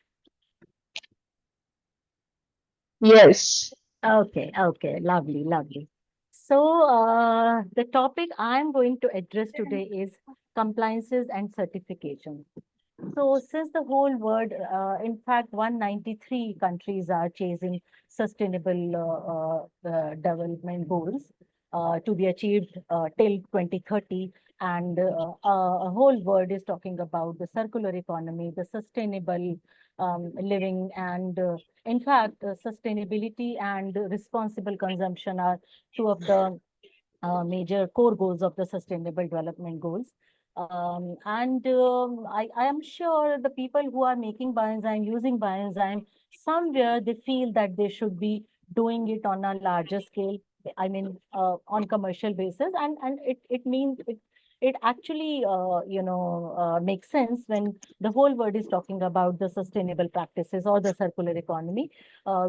Yes. Okay, lovely, lovely. So, the topic I'm going to address today is compliances and certification. So, since the whole world, in fact, 193 countries are chasing sustainable development goals to be achieved till 2030. And a whole world is talking about the circular economy, the sustainable living, and in fact, sustainability and responsible consumption are two of the major core goals of the Sustainable Development Goals. I am sure the people who are making bioenzyme, using bioenzyme, somewhere they feel that they should be doing it on a larger scale. I mean, on commercial basis, and it means it actually makes sense when the whole world is talking about the sustainable practices or the circular economy.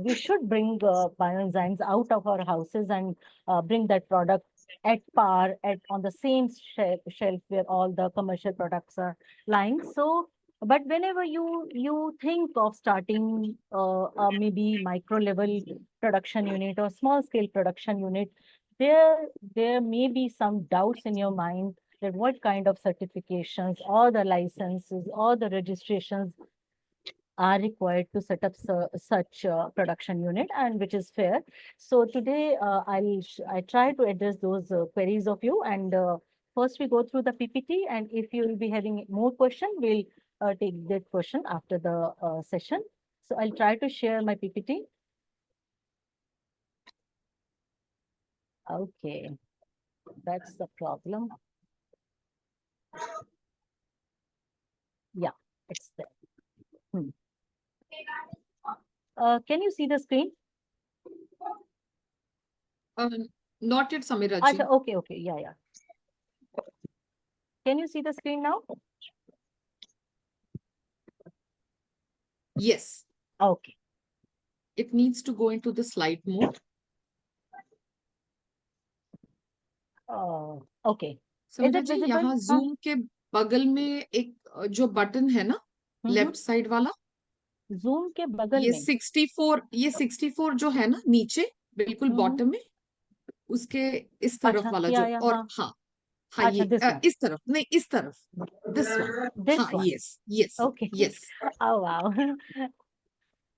We should bring bioenzymes out of our houses and bring that product at par, at on the same shelf where all the commercial products are lying. So, but whenever you think of starting a maybe micro level production unit or small scale production unit, there may be some doubts in your mind that what kind of certifications or the licenses or the registrations are required to set up such production unit, and which is fair. So today I try to address those queries of you, and first we go through the PPT, and if you will be having more question, we'll take that question after the session. So I'll try to share my PPT. Okay, that's the problem. Yeah, it's there. Can you see the screen? Not yet, Samira ji. Achha, okay, yeah. Can you see the screen now? Yes. Okay. It needs to go into the slide mode. Okay. समझा जी, यहाँ Zoom के बगल में एक जो button है ना, left side वाला, Zoom के बगल ये में 64 जो है ना नीचे बिल्कुल बॉटम में, उसके इस तरफ वाला जो, और हाँ ये इस तरफ नहीं, इस तरफ, this one, yes okay, yes. Oh wow.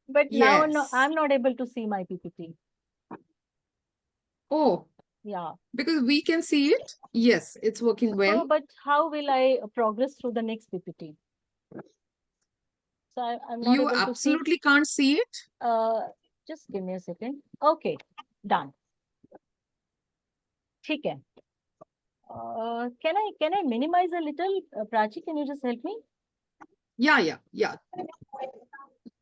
But yes. now I'm not able to see my PPT. Oh yeah, Because we can see it. Yes, it's working well. But how will I progress through the next PPT? So I'm not You able to see. absolutely can't see it. Just give me a second. Okay, done. ठीक है. Can I minimize a little? Prachi, can you just help me? Yeah.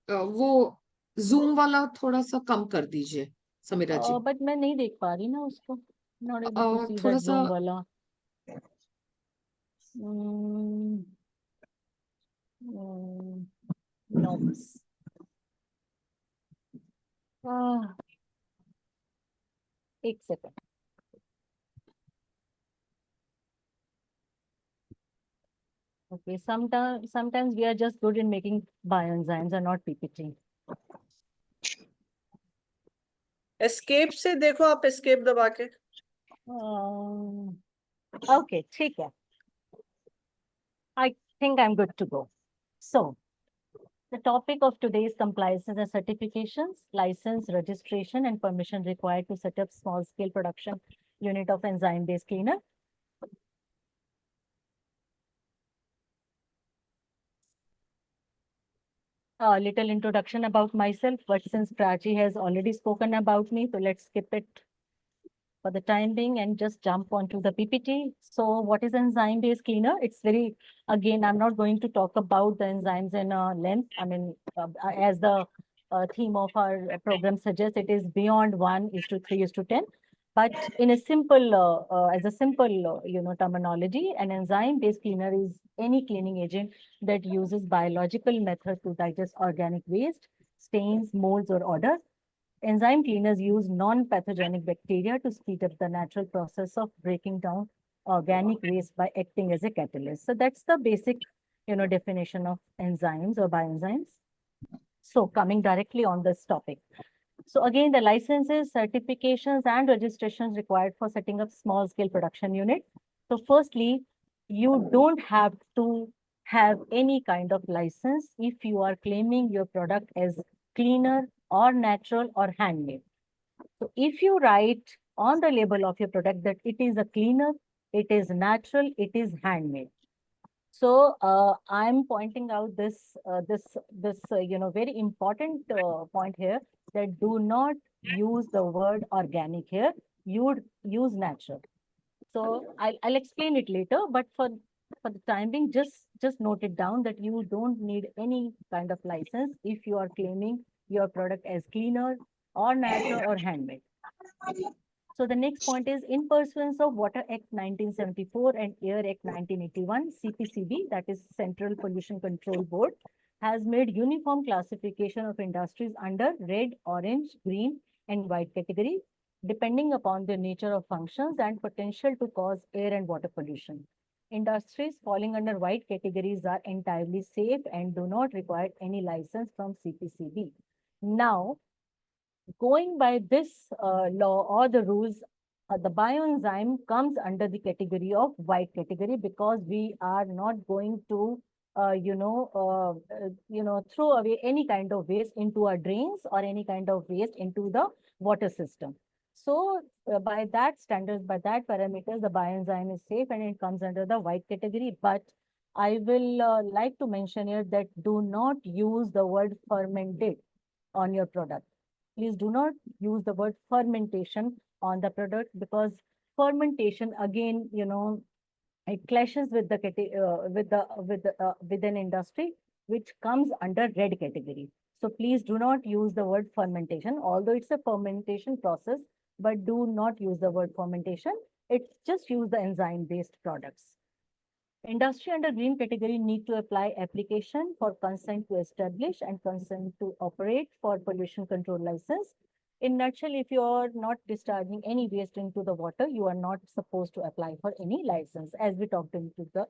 वो Zoom वाला थोड़ा सा कम कर दीजिए समीरा जी. But मैं नहीं देख पा रही ना उसको. Not able to see थोड़ा that सा Zoom वाला. No. एक second. Okay, sometimes we are just good in making bioenzymes and not PPT. Escape से देखो आप, एस्केप दबा के. Okay, ठीक है. I think I'm good to go. So, the topic of today's compliances and certifications, license, registration, and permission required to set up small-scale production unit of enzyme-based cleaner. A little introduction about myself, but since Prachi has already spoken about me, so let's skip it for the time being and just jump onto the PPT. So what is enzyme-based cleaner? It's very, again, I'm not going to talk about the enzymes in length. I mean, as the theme of our program suggests, it is beyond 1:3:10. But in a simple, as a simple, terminology, an enzyme-based cleaner is any cleaning agent that uses biological method to digest organic waste, stains, molds, or odor. Enzyme cleaners use non-pathogenic bacteria to speed up the natural process of breaking down organic waste by acting as a catalyst. So that's the basic, definition of enzymes or bioenzymes. So coming directly on this topic. So again, the licenses, certifications, and registrations required for setting up small-scale production unit. So firstly, you don't have to have any kind of license if you are claiming your product as cleaner or natural or handmade. So if you write on the label of your product that it is a cleaner, it is natural, it is handmade. So I'm pointing out this very important point here, that do not use the word organic here. You would use natural. So I'll explain it later, but for the time being, just note it down that you don't need any kind of license if you are claiming your product as cleaner or natural or handmade. So the next point is, in pursuance of Water Act 1974 and Air Act 1981, CPCB, that is Central Pollution Control Board, has made uniform classification of industries under red, orange, green, and white category, depending upon their nature of functions and potential to cause air and water pollution. Industries falling under white categories are entirely safe and do not require any license from CPCB. Now, going by this law or the rules, the bioenzyme comes under the category of white category, because we are not going to, throw away any kind of waste into our drains or any kind of waste into the water system. So by that standards, by that parameters, the bioenzyme is safe and it comes under the white category. But I will like to mention here that do not use the word fermented on your product. Please do not use the word fermentation on the product, because fermentation, again, it clashes with the with an industry which comes under red category. So please do not use the word fermentation, although it's a fermentation process, but do not use the word fermentation. It's just use the enzyme-based products. Industry under green category need to apply application for consent to establish and consent to operate for pollution control license. In nutshell, if you are not discharging any waste into the water, you are not supposed to apply for any license, as we talked into the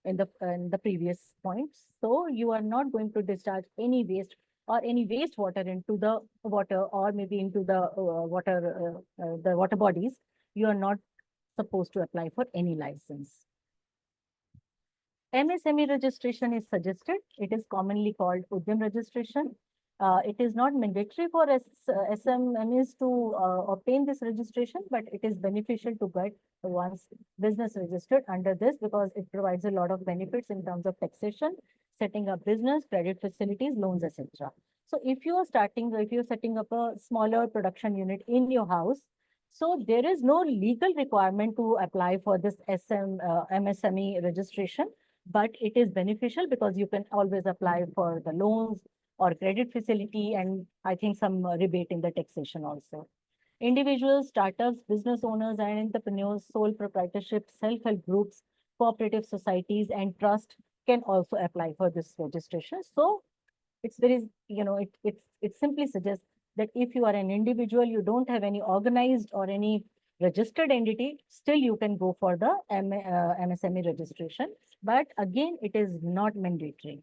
in the previous points. So you are not going to discharge any waste or any wastewater into the water, or maybe into the water bodies. You are not supposed to apply for any license. MSME registration is suggested. It is commonly called Udyam registration. It is not mandatory for SMEs to obtain this registration, but it is beneficial to get one's business registered under this because it provides a lot of benefits in terms of taxation, setting up business, credit facilities, loans, etc. So if you are setting up a smaller production unit in your house, so there is no legal requirement to apply for this MSME registration, but it is beneficial because you can always apply for the loans or credit facility, and I think some rebate in the taxation also. Individuals, startups, business owners, and entrepreneurs, sole proprietorship, self-help groups, cooperative societies, and trust can also apply for this registration. So it's very, it simply suggests that if you are an individual, you don't have any organized or any registered entity, still you can go for the MSME registration. But again, it is not mandatory.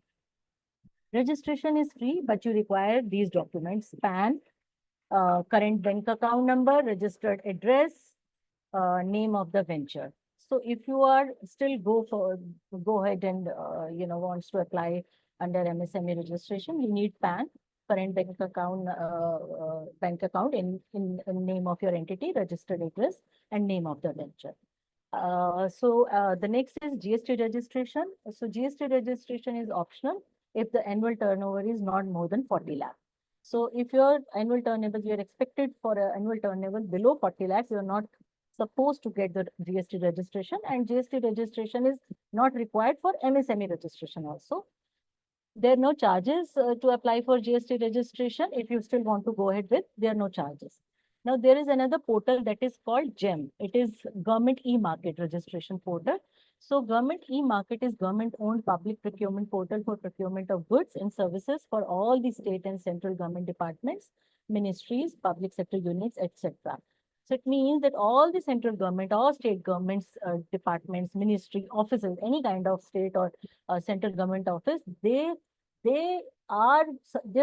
Registration is free, but you require these documents: PAN, current bank account number, registered address, name of the venture. So if you are still go ahead and wants to apply under MSME registration, you need PAN, current bank account in name of your entity, registered address, and name of the venture. The next is GST registration. So GST registration is optional if the annual turnover is not more than 40 lakh. So if your annual turnover, you are expected for an annual turnover below 40 lakhs, you are not supposed to get the GST registration, and GST registration is not required for MSME registration also. There are no charges to apply for GST registration. If you still want to go ahead with, there are no charges. Now, there is another portal that is called GEM. It is Government E-Market Registration Portal. So Government E-Market is government-owned public procurement portal for procurement of goods and services for all the state and central government departments, ministries, public sector units, etc. So it means that all the central government, all state governments, departments, ministry, offices, any kind of state or central government office, they're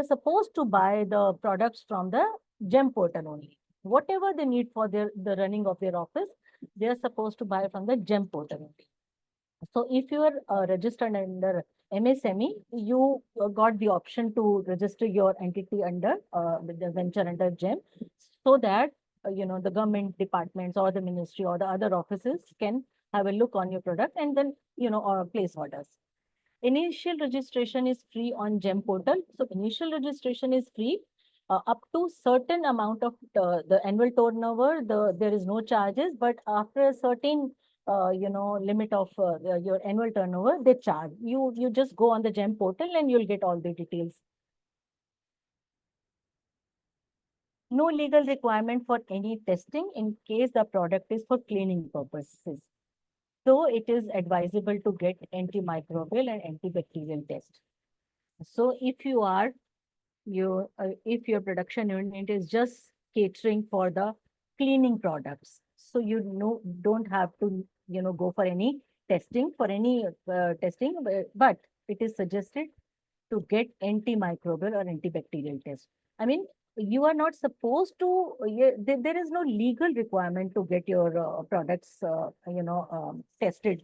supposed to buy the products from the GEM portal only. Whatever they need for the running of their office, they're supposed to buy from the GEM portal only. So if you are registered under MSME, you got the option to register your entity under the venture under GEM, so that the government departments or the ministry or the other offices can have a look on your product and then place orders. Initial registration is free on GEM portal. So initial registration is free up to certain amount of the annual turnover. There is no charges, but after a certain limit of your annual turnover, they charge. You just go on the GEM portal and you'll get all the details. No legal requirement for any testing in case the product is for cleaning purposes. So it is advisable to get antimicrobial and antibacterial test. So if if your production unit is just catering for the cleaning products, so don't have to go for any testing but it is suggested to get antimicrobial or antibacterial test. I mean, you are not supposed to, there is no legal requirement to get your products, tested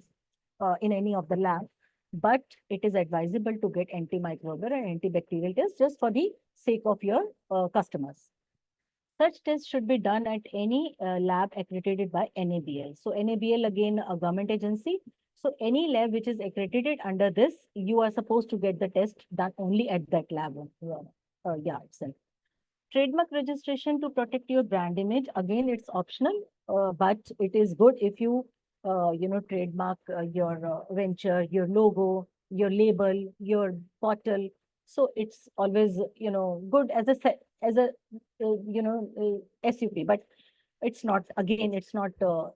in any of the lab, but it is advisable to get antimicrobial and antibacterial tests just for the sake of your customers. Such tests should be done at any lab accredited by NABL. So NABL, again, a government agency. So any lab which is accredited under this, you are supposed to get the test done only at that lab itself. Trademark registration to protect your brand image. Again, it's optional, but it is good if you, trademark your venture, your logo, your label, your bottle. So it's always, good as a SUP, but it's not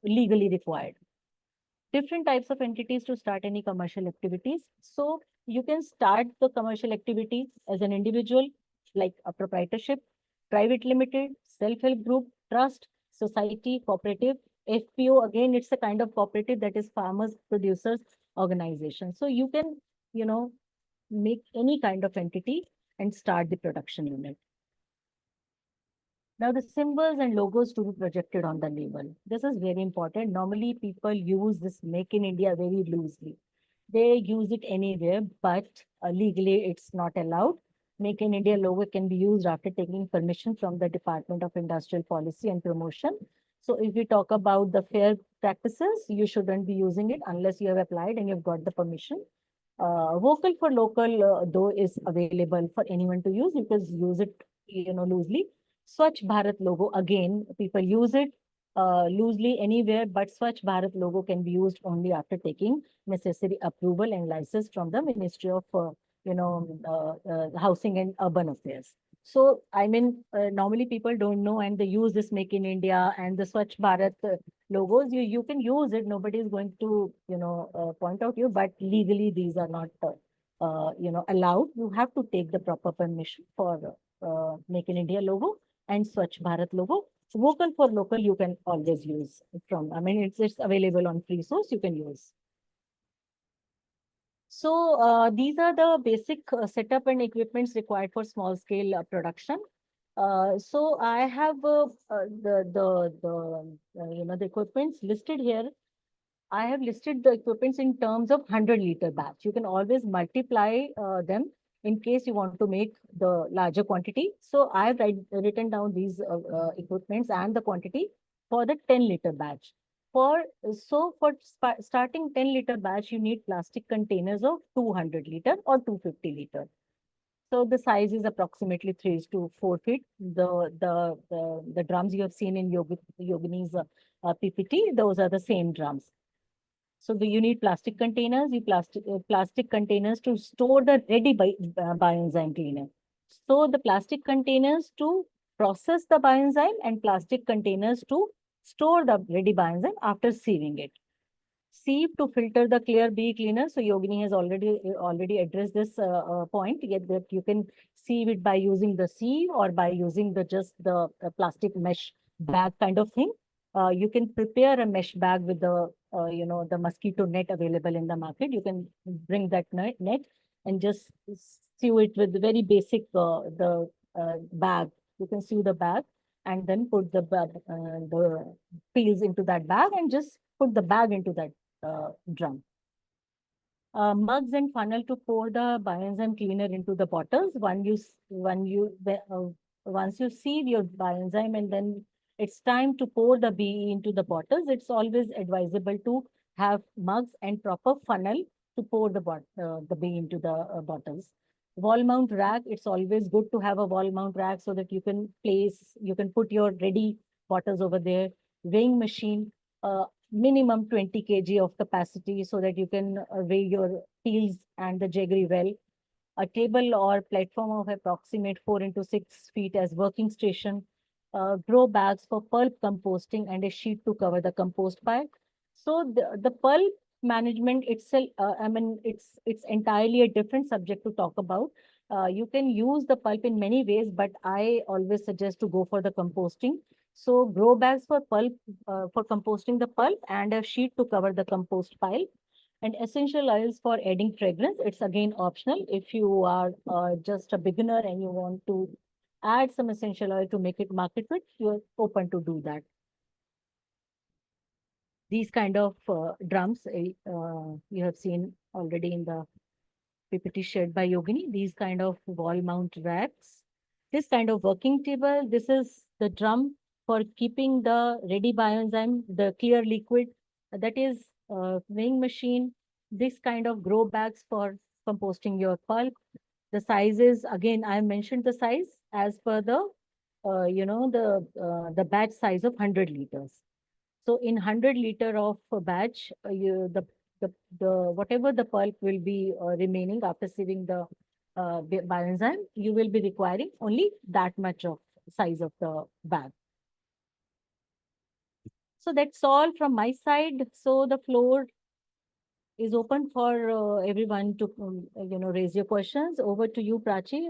legally required. Different types of entities to start any commercial activities. So you can start the commercial activity as an individual, like a proprietorship, private limited, self-help group, trust, society, cooperative, FPO. Again, it's a kind of cooperative, that is farmers, producers, organization. So you can, make any kind of entity and start the production unit. Now, the symbols and logos to be projected on the label. This is very important. Normally, people use this Make in India very loosely. They use it anywhere, but legally it's not allowed. Make in India logo can be used after taking permission from the Department of Industrial Policy and Promotion. So if we talk about the fair practices, you shouldn't be using it unless you have applied and you've got the permission. Vocal for local, though, is available for anyone to use. You can use it, loosely. Swachh Bharat logo, again, people use it loosely anywhere, but Swachh Bharat logo can be used only after taking necessary approval and license from the Ministry of, Housing and Urban Affairs. So, I mean, normally people don't know, and they use this Make in India and the Swachh Bharat logos. You can use it. Nobody is going to, point out you, but legally these are not, allowed. You have to take the proper permission for Make in India logo and Swachh Bharat logo. Vocal for local, you can always use from. I mean, it's available on free source. You can use. So these are the basic setup and equipments required for small scale production. So I have the equipments listed here. I have listed the equipments in terms of 100-liter batch. You can always multiply them in case you want to make the larger quantity. So I have written down these equipments and the quantity for the 10-liter batch. For starting 10-liter batch, you need plastic containers of 200-liter or 250-liter. So the size is approximately 3 to 4 feet. The drums you have seen in Yogini's PPT, those are the same drums. So you need plastic containers, plastic containers to store the ready bioenzyme cleaner. So the plastic containers to process the bioenzyme and plastic containers to store the ready bioenzyme after sieving it. Sieve to filter the clear BE cleaner. So Yogini has already addressed this point. Yet that you can sieve it by using the sieve or by using the plastic mesh bag kind of thing. You can prepare a mesh bag with the mosquito net available in the market. You can bring that net and just sew it with very basic bag. You can sew the bag and then put the peels into that bag and just put the bag into that drum. Mugs and funnel to pour the bioenzyme cleaner into the bottles. Once you sieve your bioenzyme and then it's time to pour the BE into the bottles, it's always advisable to have mugs and proper funnel to pour the BE into the bottles. Wall mount rack, it's always good to have a wall mount rack so that you can put your ready bottles over there. Weighing machine, minimum 20 kg of capacity so that you can weigh your peels and the jaggery well. A table or platform of approximate 4 into 6 feet as working station. Grow bags for pulp composting and a sheet to cover the compost pile. So the pulp management itself, it's entirely a different subject to talk about. You can use the pulp in many ways, but I always suggest to go for the composting. So grow bags for pulp, for composting the pulp and a sheet to cover the compost pile. And essential oils for adding fragrance. It's again optional. If you are just a beginner and you want to add some essential oil to make it market fit, you're open to do that. These kind of drums you have seen already in the PPT shared by Yogini. These kind of wall mount racks. This kind of working table. This is the drum for keeping the ready bioenzyme, the clear liquid. That is weighing machine. This kind of grow bags for composting your pulp. The sizes, again, I mentioned the size as per the, the batch size of 100 liters. So in 100-liter of a batch, whatever the pulp will be remaining after sieving the bioenzyme, you will be requiring only that much of size of the bag. So that's all from my side. So the floor is open for everyone to raise your questions. Over to you, Prachi.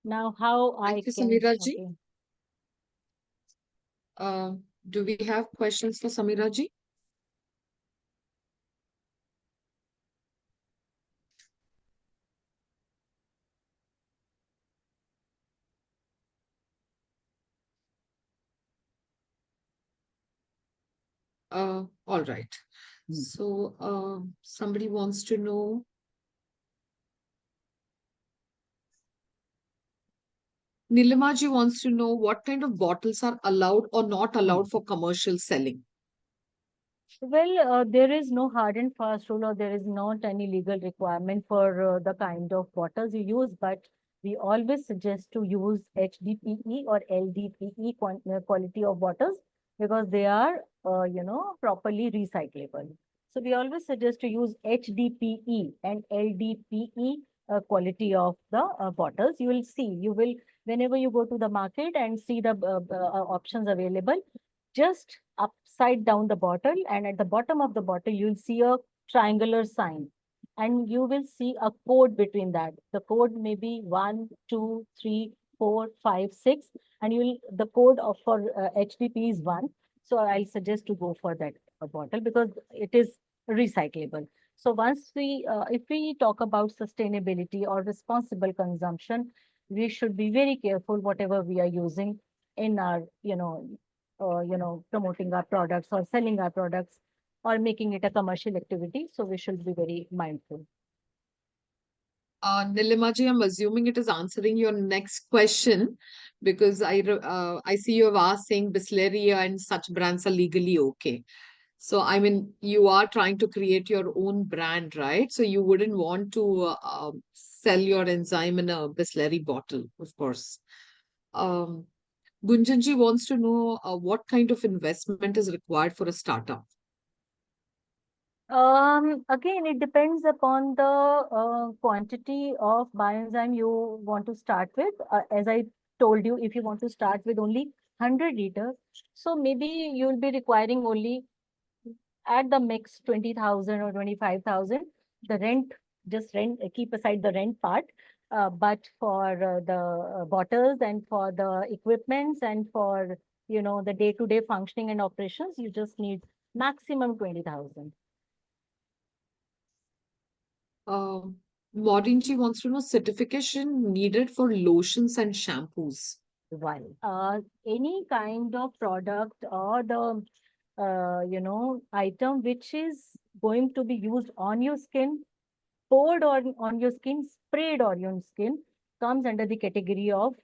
Now, how Thank you, can Samira ji. okay. Do we have questions for Samira ji? All right. So somebody wants to know Nilima wants to know what kind of bottles are allowed or not allowed for commercial selling. Well, there is no hard and fast rule, or there is not any legal requirement for the kind of bottles you use, but we always suggest to use HDPE or LDPE quality of bottles, because they are, properly recyclable. So we always suggest to use HDPE and LDPE quality of the bottles. Whenever you go to the market and see the options available, just upside down the bottle, and at the bottom of the bottle you'll see a triangular sign, and you will see a code between that. The code may be 1, 2, 3, 4, 5, 6, and the code for HDP is 1. So I'll suggest to go for that bottle, because it is recyclable. So if we talk about sustainability or responsible consumption, we should be very careful whatever we are using in our, promoting our products or selling our products or making it a commercial activity. So we should be very mindful. Nilima I'm assuming it is answering your next question, because I see you have asked saying Bisleri and such brands are legally okay. So, I mean, you are trying to create your own brand, right? So you wouldn't want to sell your enzyme in a Bisleri bottle, of course. Gunjanji wants to know what kind of investment is required for a startup. Again, it depends upon the quantity of bioenzyme you want to start with. As I told you, if you want to start with only 100 liters, so maybe you'll be requiring only at the mix 20,000 or 25,000. The rent, keep aside the rent part. But for the bottles and for the equipments and for, the day-to-day functioning and operations, you just need maximum 20,000. Maudinji wants to know certification needed for lotions and shampoos. Why? Any kind of product or the item which is going to be used on your skin, poured on your skin, sprayed on your skin, comes under the category of,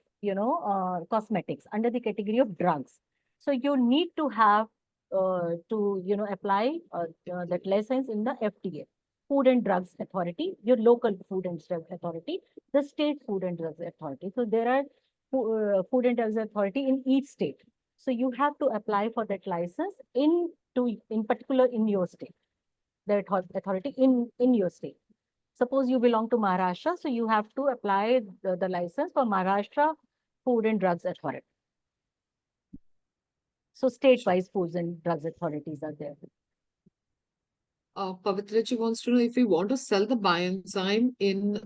cosmetics, under the category of drugs. So you need to have apply that license in the FDA, Food and Drugs Authority, your local Food and Drugs Authority, the state Food and Drugs Authority. So there are Food and Drugs Authority in each state. So you have to apply for that license in particular in your state, the authority in your state. Suppose you belong to Maharashtra, so you have to apply the license for Maharashtra Food and Drugs Authority. So state-wise foods and drugs authorities are there. Pavitraji wants to know, if we want to sell the bioenzyme in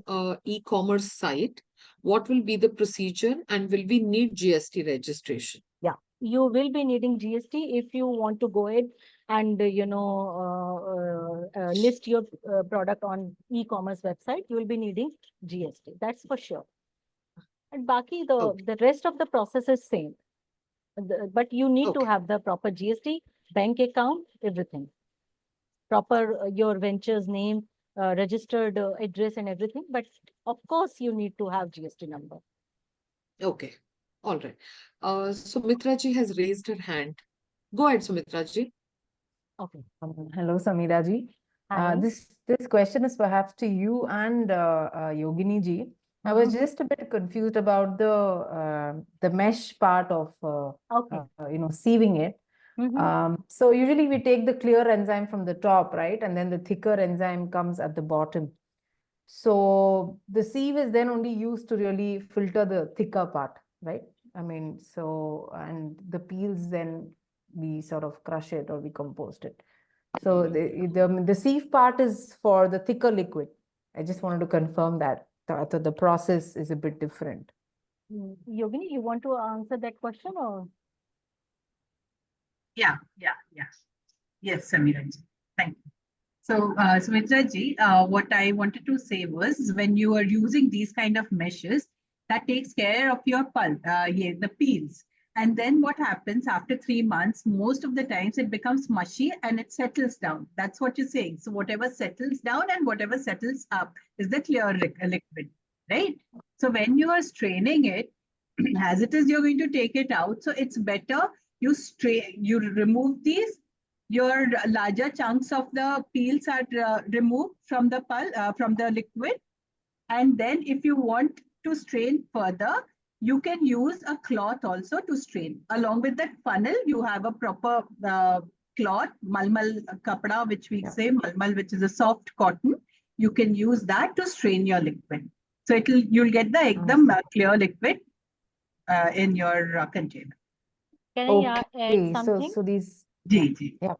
e-commerce site, what will be the procedure and will we need GST registration? Yeah, you will be needing GST if you want to go ahead and list your product on e-commerce website. You will be needing GST. That's for sure. And Baki, the rest of the process is same. But you need to have the proper GST, bank account, everything. Proper your venture's name, registered address and everything. But of course, you need to have GST number. Okay. All right. Sumitraji has raised her hand. Go ahead, Sumitraji. Okay. Hello, Samiraji. This question is perhaps to you and Yogini ji. I was just a bit confused about the mesh part of sieving it. So usually we take the clear enzyme from the top, right? And then the thicker enzyme comes at the bottom. So the sieve is then only used to really filter the thicker part, right? I mean, and the peels, then we sort of crush it or we compost it. So the sieve part is for the thicker liquid. I just wanted to confirm that. The process is a bit different. Yogini, you want to answer that question or? Yeah. Yes, Samiraji. Thank you. So, Sumitraji, what I wanted to say was, when you are using these kind of meshes, that takes care of your pulp, the peels. And then what happens after 3 months, most of the times it becomes mushy and it settles down. That's what you're saying. So whatever settles down and whatever settles up is the clear liquid, right? So when you are straining it, as it is, you're going to take it out. So it's better you remove these. Your larger chunks of the peels are removed from the liquid. And then if you want to strain further, you can use a cloth also to strain. Along with that funnel, you have a proper cloth, malmal kapda, which we say malmal, which is a soft cotton. You can use that to strain your liquid. So you'll get the ekdam clear liquid in your container. Can I add something? So these. Yeah.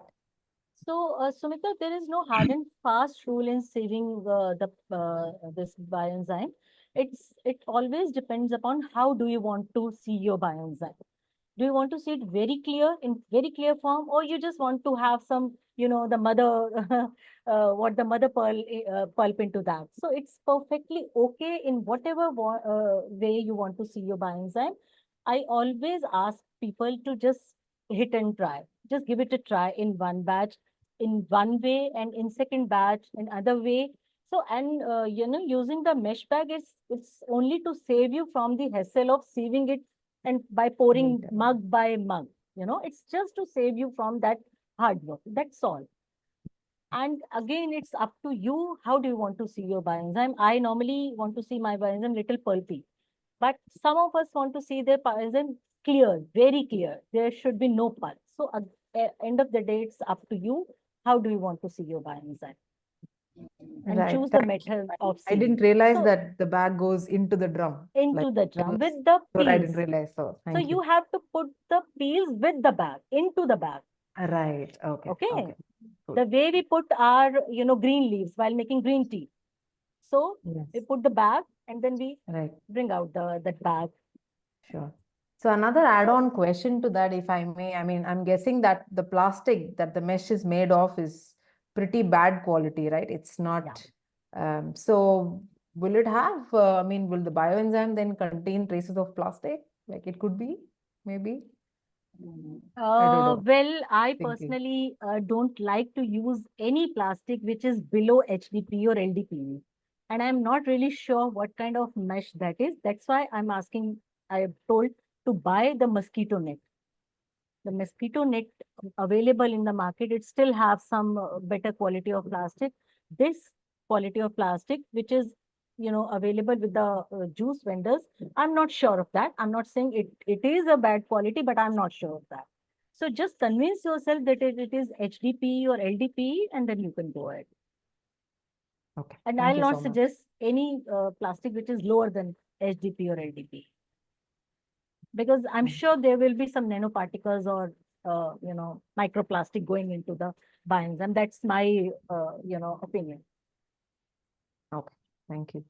So, Sumita, there is no hard and fast rule in saving this bioenzyme. It always depends upon how do you want to see your bioenzyme. Do you want to see it very clear, in very clear form, or you just want to have some, the mother, what the mother pulp into that? So it's perfectly okay in whatever way you want to see your bioenzyme. I always ask people to just hit and try. Just give it a try in one batch, in one way, and in second batch, in other way. So, and using the mesh bag it's only to save you from the hassle of sieving it and by pouring mug by mug. It's just to save you from that hard work. That's all. And again, it's up to you. How do you want to see your bioenzyme? I normally want to see my bioenzyme little pulpy, but some of us want to see their bioenzyme clear, very clear. There should be no pulp. So at end of the day, it's up to you. How do you want to see your bioenzyme? And choose the method of I didn't realize that the bag goes into the drum. Into the drum with the peels. I didn't realize. So So you have to put the peels with the bag, into the bag. Right. Okay. Okay. The way we put our, green leaves while making green tea. So we put the bag and then we bring out that bag. Sure. So another add-on question to that, if I may, I mean, I'm guessing that the plastic that the mesh is made of is pretty bad quality, right? It's not. So will it have, will the bioenzyme then contain traces of plastic? Like it could be, maybe? I don't know. Well, I personally don't like to use any plastic which is below HDPE or LDPE. And I'm not really sure what kind of mesh that is. That's why I told to buy the mosquito net. The mosquito net available in the market, it still have some better quality of plastic. This quality of plastic, which is, available with the juice vendors, I'm not sure of that. I'm not saying it is a bad quality, but I'm not sure of that. So just convince yourself that it is HDPE or LDPE, and then you can go ahead. Okay. And I'll not suggest any plastic which is lower than HDPE or LDPE. Because I'm sure there will be some nanoparticles or, microplastic going into the bioenzyme. That's my, opinion. Okay, thank you.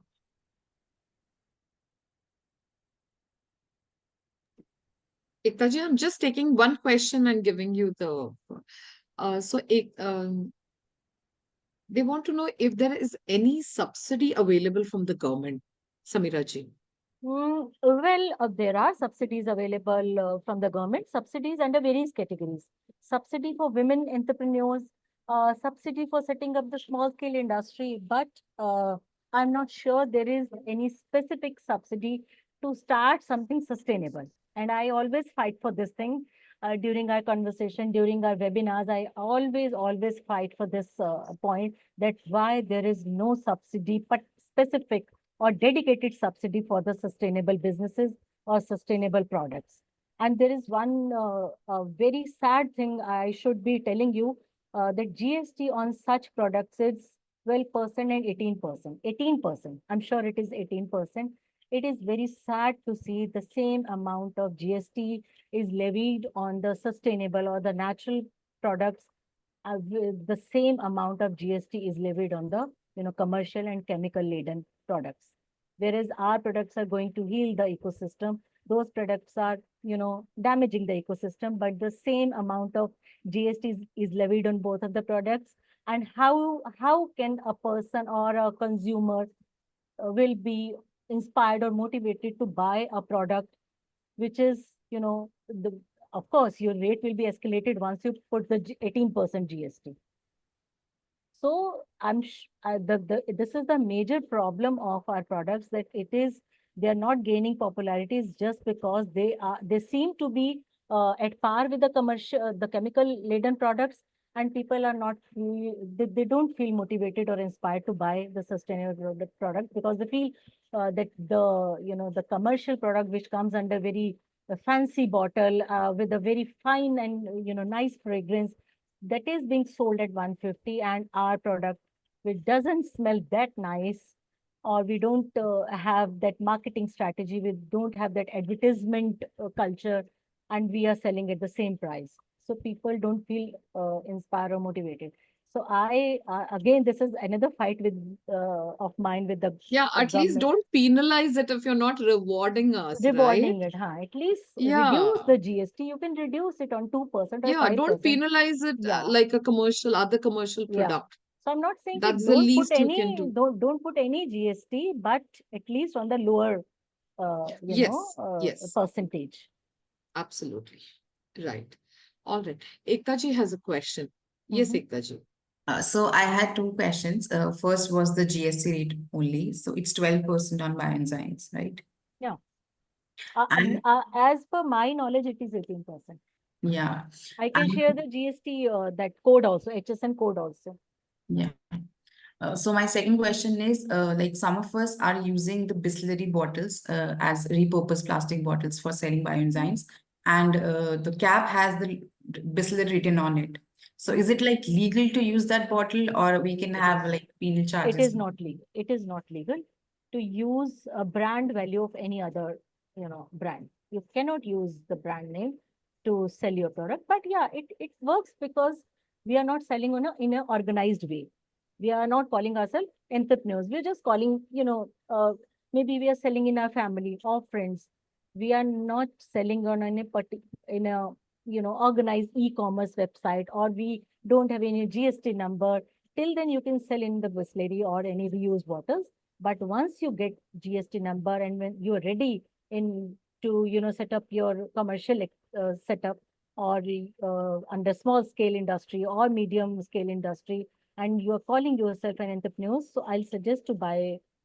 Ektaji, I'm just taking one question and giving you the. They want to know if there is any subsidy available from the government, Samiraji. Well, there are subsidies available from the government, subsidies under various categories. Subsidy for women entrepreneurs, subsidy for setting up the small scale industry, but I'm not sure there is any specific subsidy to start something sustainable. And I always fight for this thing during our conversation, during our webinars. I always fight for this point, that why there is no subsidy, but specific or dedicated subsidy for the sustainable businesses or sustainable products. And there is one very sad thing I should be telling you, that GST on such products is 12% and 18%. 18%. I'm sure it is 18%. It is very sad to see the same amount of GST is levied on the sustainable or the natural products. The same amount of GST is levied on the commercial and chemical laden products. Whereas our products are going to heal the ecosystem, those products are damaging the ecosystem, but the same amount of GST is levied on both of the products. And how can a person or a consumer will be inspired or motivated to buy a product which is, of course, your rate will be escalated once you put the 18% GST. So this is the major problem of our products, that it is They are not gaining popularities just because they seem to be at par with the commercial, the chemical laden products, and people are not they don't feel motivated or inspired to buy the sustainable product because they feel that the commercial product which comes under very fancy bottle with a very fine and nice fragrance, that is being sold at 150, and our product, which doesn't smell that nice, or we don't have that marketing strategy, we don't have that advertisement culture, and we are selling at the same price. So people don't feel inspired or motivated. So I again, this is another fight with of mine with the At least government. don't penalize it if you're not rewarding us, Rewarding right? it, at least Yeah. reduce the GST. You can reduce it on 2% or 5%. Don't penalize it like a other commercial product. So I'm not saying that's that the least you can do. Don't put any GST, but at least on the lower, Yes. percentage. Absolutely. Right. All right. Ekta ji has a question. Yes, Ekta ji. So I had two questions. First was the GST rate only. So it's 12% on bioenzymes, right? Yeah. And As per my knowledge, it is 18%. yeah. I can share the GST, that code also, HSN code also. Yeah. So my second question is, like some of us are using the Bisleri bottles as repurposed plastic bottles for selling bioenzymes, and the cap has the Bisleri written on it. So is it like legal to use that bottle, or we can have like penal charges? It is not legal. It is not legal to use a brand value of any other, brand. You cannot use the brand name to sell your product. But yeah, it works because we are not selling in an organized way. We are not calling ourselves entrepreneurs. We are just calling, maybe we are selling in our family or friends. We are not selling on in a organized e-commerce website, or we don't have any GST number. Till then, you can sell in the Bisleri or any reused bottles. But once you get GST number, and when you are ready to set up your commercial setup, or under small scale industry or medium scale industry, and you are calling yourself an entrepreneur, so I'll suggest to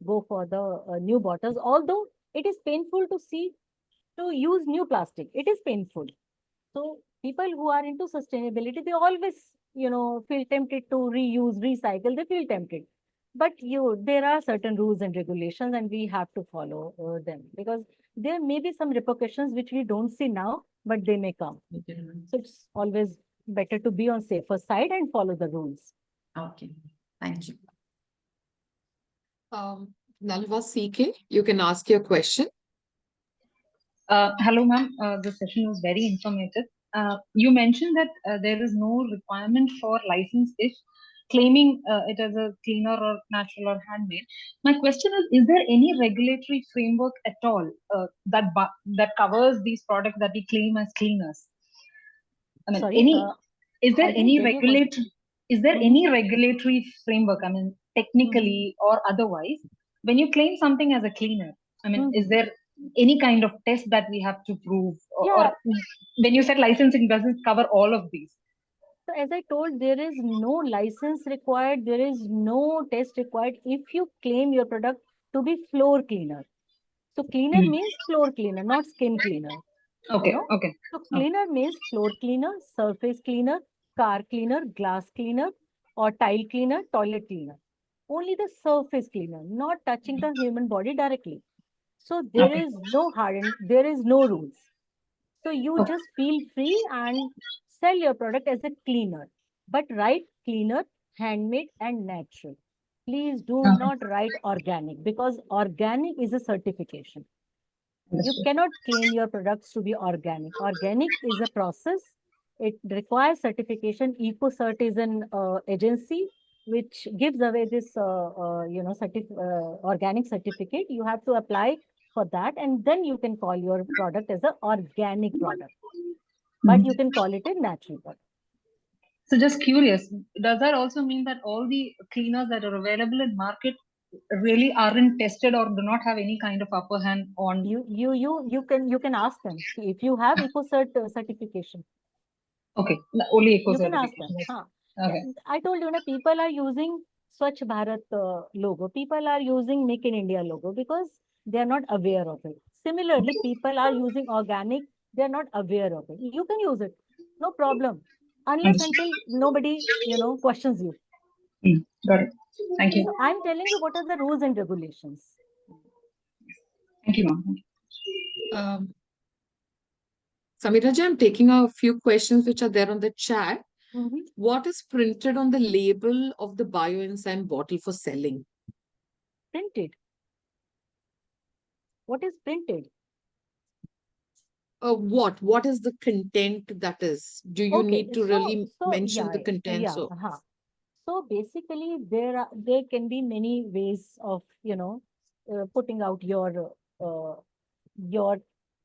go for the new bottles. Although it is painful to use new plastic, it is painful. So people who are into sustainability, they always, feel tempted to reuse, recycle. They feel tempted, but there are certain rules and regulations, and we have to follow them, because there may be some repercussions which we don't see now, but they may come. So it's always better to be on safer side and follow the rules. Okay, thank you. Nalva CK, you can ask your question. Hello, ma'am. The session was very informative. You mentioned that there is no requirement for license if claiming it as a cleaner or natural or handmade. My question is there any regulatory framework at all that covers these products that we claim as cleaners? I mean, Sorry, is there any regulatory framework? I mean, technically or otherwise, when you claim something as a cleaner, I mean, is there any kind of test that we have to prove, or when you said licensing doesn't cover all of these? So as I told, there is no license required. There is no test required if you claim your product to be floor cleaner. So cleaner means floor cleaner, not skin cleaner. Okay. Okay. So cleaner means floor cleaner, surface cleaner, car cleaner, glass cleaner, or tile cleaner, toilet cleaner. Only the surface cleaner, not touching the human body directly. So there is there is no rules. So you just feel free and sell your product as a cleaner, but write cleaner, handmade, and natural. Please do not write organic, because organic is a certification. You cannot claim your products to be organic. Organic is a process. It requires certification. EcoCert is an agency which gives away this, organic certificate. You have to apply for that, and then you can call your product as an organic product. But you can call it a natural product. So just curious, does that also mean that all the cleaners that are available in market really aren't tested or do not have any kind of upper hand on? You can ask them if you have EcoCert certification. Okay, only EcoCert. You can ask them. Okay. I told you, people are using Swachh Bharat logo. People are using Make in India logo because They are not aware of it. Similarly, people are using organic. They are not aware of it. You can use it, no problem, unless Understood. until nobody, questions you. Got it. Thank you. So I'm telling you what are the rules and regulations. Thank you, ma'am. Samira ji, I'm taking a few questions which are there on the chat. Mhm. What is printed on the label of the bioenzyme bottle for selling? Printed. What is printed? What is the content that is? Do you Okay, need to really mention yeah, the content? yeah. So basically, there can be many ways of putting out your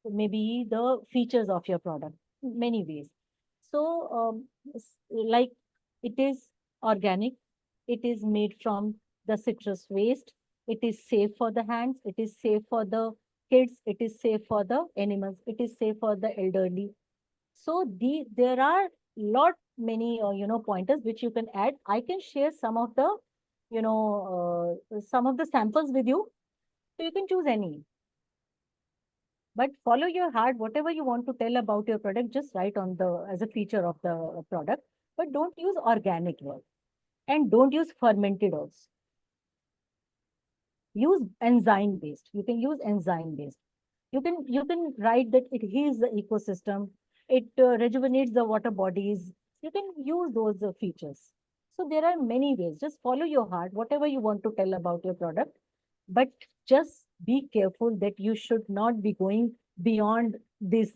maybe the features of your product. Many ways. So like it is organic. It is made from the citrus waste. It is safe for the hands. It is safe for the kids. It is safe for the animals. It is safe for the elderly. So there are lot many pointers which you can add. I can share some of the some of the samples with you, so you can choose any. But follow your heart. Whatever you want to tell about your product, just write on the as a feature of the product. But don't use organic word, and don't use fermented also. Use enzyme based. You can use enzyme based. You can write that it heals the ecosystem. It rejuvenates the water bodies. You can use those features. So there are many ways. Just follow your heart, whatever you want to tell about your product. But just be careful that you should not be going beyond this,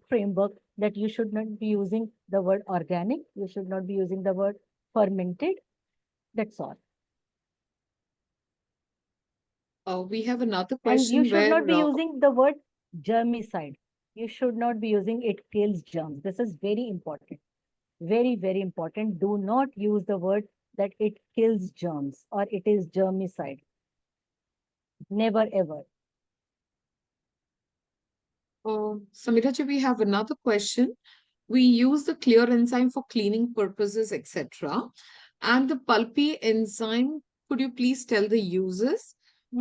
framework, that you should not be using the word organic. You should not be using the word fermented. That's all. We have another And you question should not where be using the word germicide. You should not be using it kills germs. This is very important. Very, very important. Do not use the word that it kills germs or it is germicide. Never ever. Samira ji, we have another question. We use the clear enzyme for cleaning purposes, etc. And the pulpy enzyme, could you please tell the uses?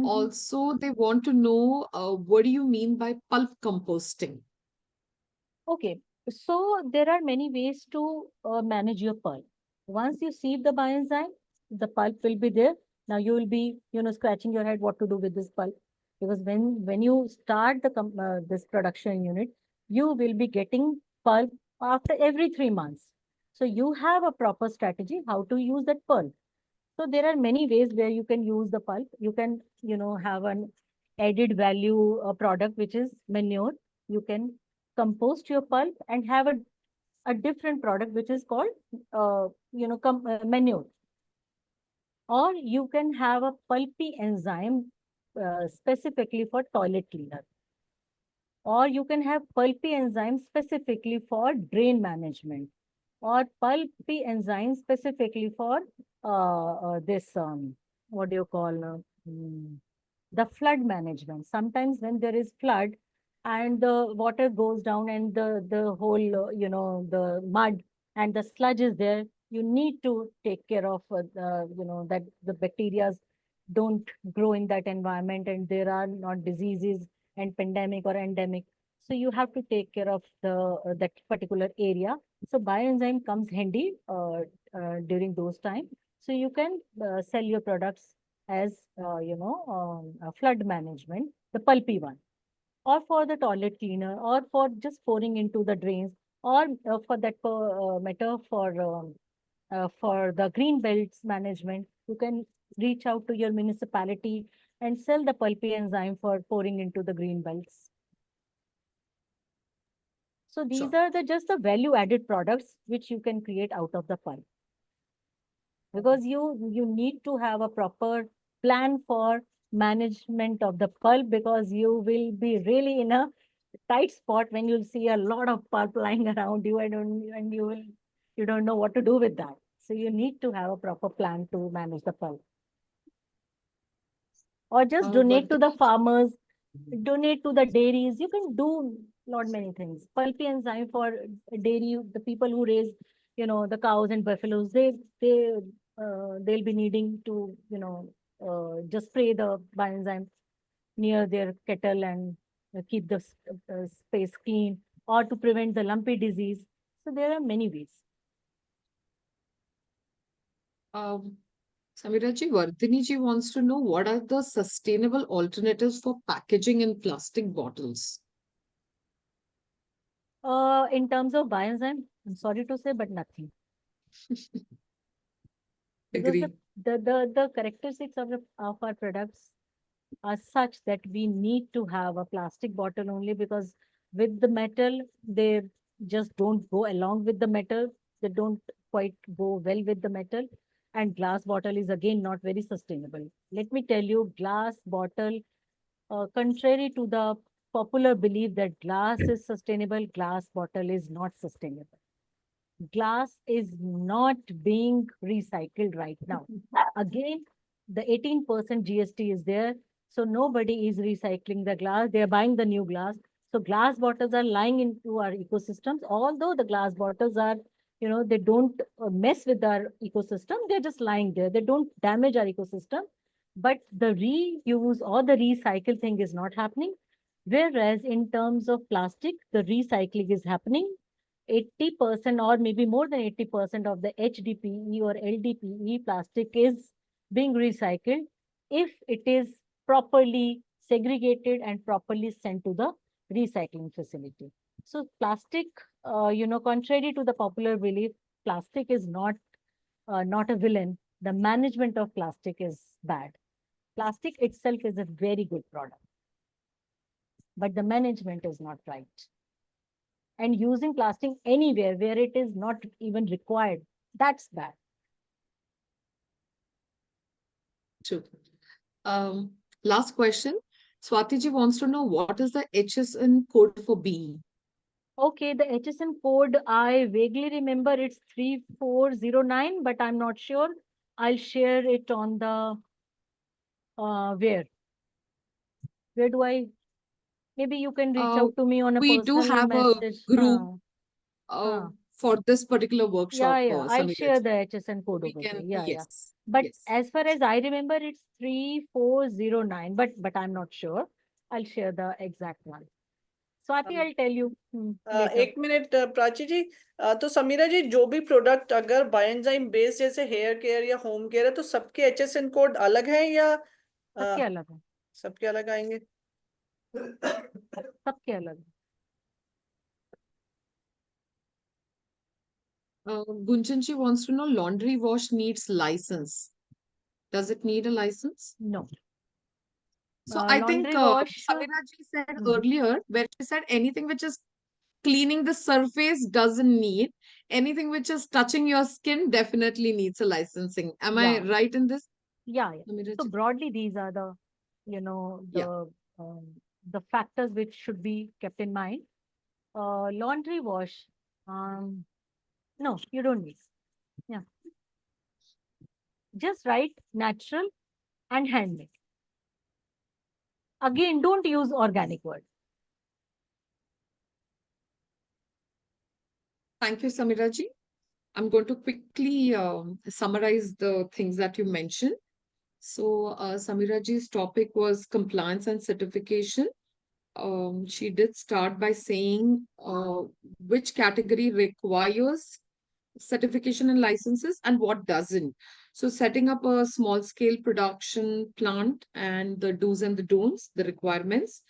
Also, they want to know what do you mean by pulp composting? Okay, so there are many ways to manage your pulp. Once you sieve the bioenzyme, the pulp will be there. Now you will be, scratching your head what to do with this pulp, because when you start this production unit, you will be getting pulp after every 3 months. So you have a proper strategy how to use that pulp. So there are many ways where you can use the pulp. You can, have an added value product, which is manure. You can compost your pulp and have a different product, which is called, manure. Or you can have a pulpy enzyme specifically for toilet cleaner. Or you can have pulpy enzymes specifically for drain management. Or pulpy enzymes specifically for this, what do you call, the flood management. Sometimes when there is flood and the water goes down and the whole, the mud and the sludge is there, you need to take care of, that the bacteria don't grow in that environment and there are not diseases and pandemic or endemic. So you have to take care of that particular area. So bioenzyme comes handy during those times. So you can sell your products as flood management, the pulpy one, or for the toilet cleaner, or for just pouring into the drains, or for that matter for the green belts management. You can reach out to your municipality and sell the pulpy enzyme for pouring into the green belts. So these are just the value added products which you can create out of the pulp. Because you need to have a proper plan for management of the pulp, because you will be really in a tight spot when you'll see a lot of pulp lying around you, and you don't know what to do with that. So you need to have a proper plan to manage the pulp. Or just donate to the farmers, donate to the dairies. You can do lot many things. Pulpy enzyme for dairy, the people who raise, the cows and buffaloes, they'll be needing to, just spray the bioenzyme. near their kettle and keep the space clean, or to prevent the lumpy disease. So there are many ways. Samiraji, Vardhini wants to know what are the sustainable alternatives for packaging in plastic bottles? In terms of bioenzyme, I'm sorry to say, but nothing. Because Agree. the characteristics of our products are such that we need to have a plastic bottle only, because with the metal, they just don't go along with the metal. They don't quite go well with the metal. And glass bottle is again not very sustainable. Let me tell you, glass bottle, contrary to the popular belief that glass is sustainable, glass bottle is not sustainable. Glass is not being recycled right now. Again, the 18% GST is there. So nobody is recycling the glass. They're buying the new glass. So glass bottles are lying into our ecosystems. Although the glass bottles are, they don't mess with our ecosystem. They're just lying there. They don't damage our ecosystem. But the reuse or the recycle thing is not happening. Whereas in terms of plastic, the recycling is happening. 80% or maybe more than 80% of the HDPE or LDPE plastic is being recycled if it is properly segregated and properly sent to the recycling facility. So plastic, contrary to the popular belief, plastic is not a villain. The management of plastic is bad. Plastic itself is a very good product, but the management is not right. And using plastic anywhere where it is not even required, that's bad. True. Last question. Swatiji wants to know what is the HSN code for BE? Okay, the HSN code, I vaguely remember it's 3409, but I'm not sure. I'll share it on the, where do I, maybe you can reach out to me on a We do personal have message. a group for this particular workshop. Yeah, I'll share Samiraji. the HSN code over there. Yeah. Yes. But yes. as far as I remember, it's 3409, but I'm not sure. I'll share the exact one. Swati, I'll tell you later. एक minute Prachi जी, तो समीरा जी, जो भी product अगर bioenzyme based जैसे hair care या home care है, तो सबके HSN कोड अलग है या सबके अलग है? सबके अलग आएंगे? सबके अलग। Gunjanji wants to know laundry wash needs license. Does it need a license? No. So I think wash, Samira ji said earlier, where she said anything which is cleaning the surface doesn't need, anything which is touching your skin definitely needs a licensing. Am I right in this? Yeah. So broadly, these are the, the factors which should be kept in mind. Laundry wash, no, you don't need. Yeah. Just write natural and handmade. Again, don't use organic word. Thank you, Samira ji. I'm going to quickly summarize the things that you mentioned. So Samira ji's topic was compliance and certification. She did start by saying which category requires certification and licenses and what doesn't. So setting up a small scale production plant and the do's and the don'ts, the requirements.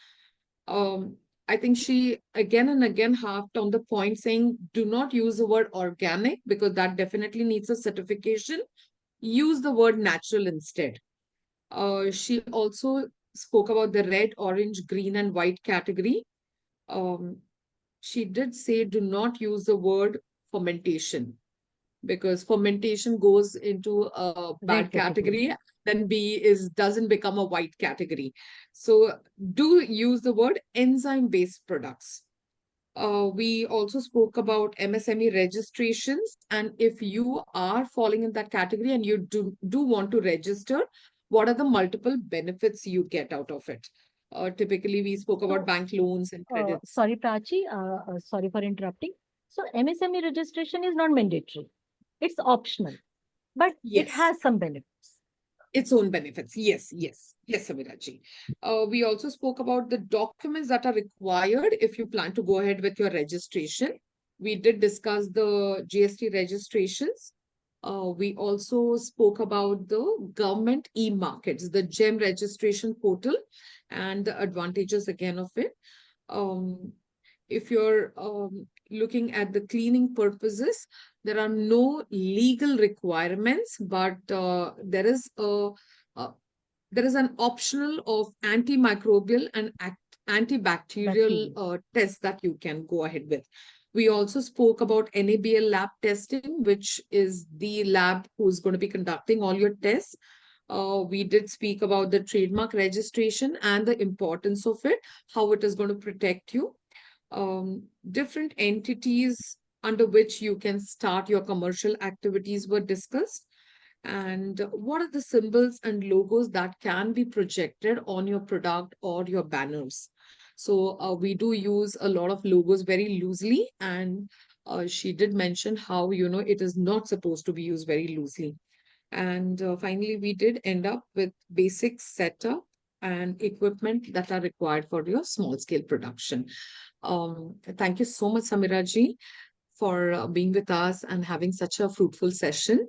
I think she again and again harped on the point saying, do not use the word organic because that definitely needs a certification. Use the word natural instead. She also spoke about the red, orange, green, and white category. She did say, do not use the word fermentation because fermentation goes into a bad category. Then B doesn't become a white category. So do use the word enzyme-based products. We also spoke about MSME registrations. And if you are falling in that category and you do want to register, what are the multiple benefits you get out of it? Typically, we spoke about bank loans and credits. Sorry, Prachi, sorry for interrupting. So MSME registration is not mandatory. It's optional, but it has some benefits. its own benefits. Yes, Samira ji. We also spoke about the documents that are required if you plan to go ahead with your registration. We did discuss the GST registrations. We also spoke about the government e-markets, the GEM registration portal, and the advantages again of it. If you're looking at the cleaning purposes, there are no legal requirements, but there is an optional of antimicrobial and antibacterial tests that you can go ahead with. We also spoke about NABL lab testing, which is the lab who's going to be conducting all your tests. We did speak about the trademark registration and the importance of it, how it is going to protect you. Different entities under which you can start your commercial activities were discussed. And what are the symbols and logos that can be projected on your product or your banners? So we do use a lot of logos very loosely, and she did mention how, it is not supposed to be used very loosely. And finally, we did end up with basic setup and equipment that are required for your small scale production. Thank you so much, Samira ji, for being with us and having such a fruitful session.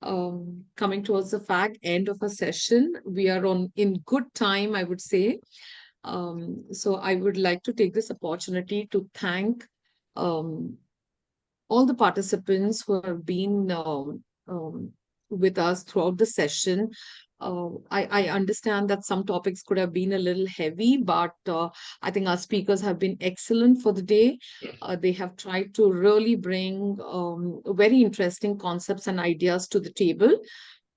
Coming towards the end of our session, we are in good time, I would say. So I would like to take this opportunity to thank all the participants who have been with us throughout the session. I understand that some topics could have been a little heavy, but I think our speakers have been excellent for the day. They have tried to really bring very interesting concepts and ideas to the table.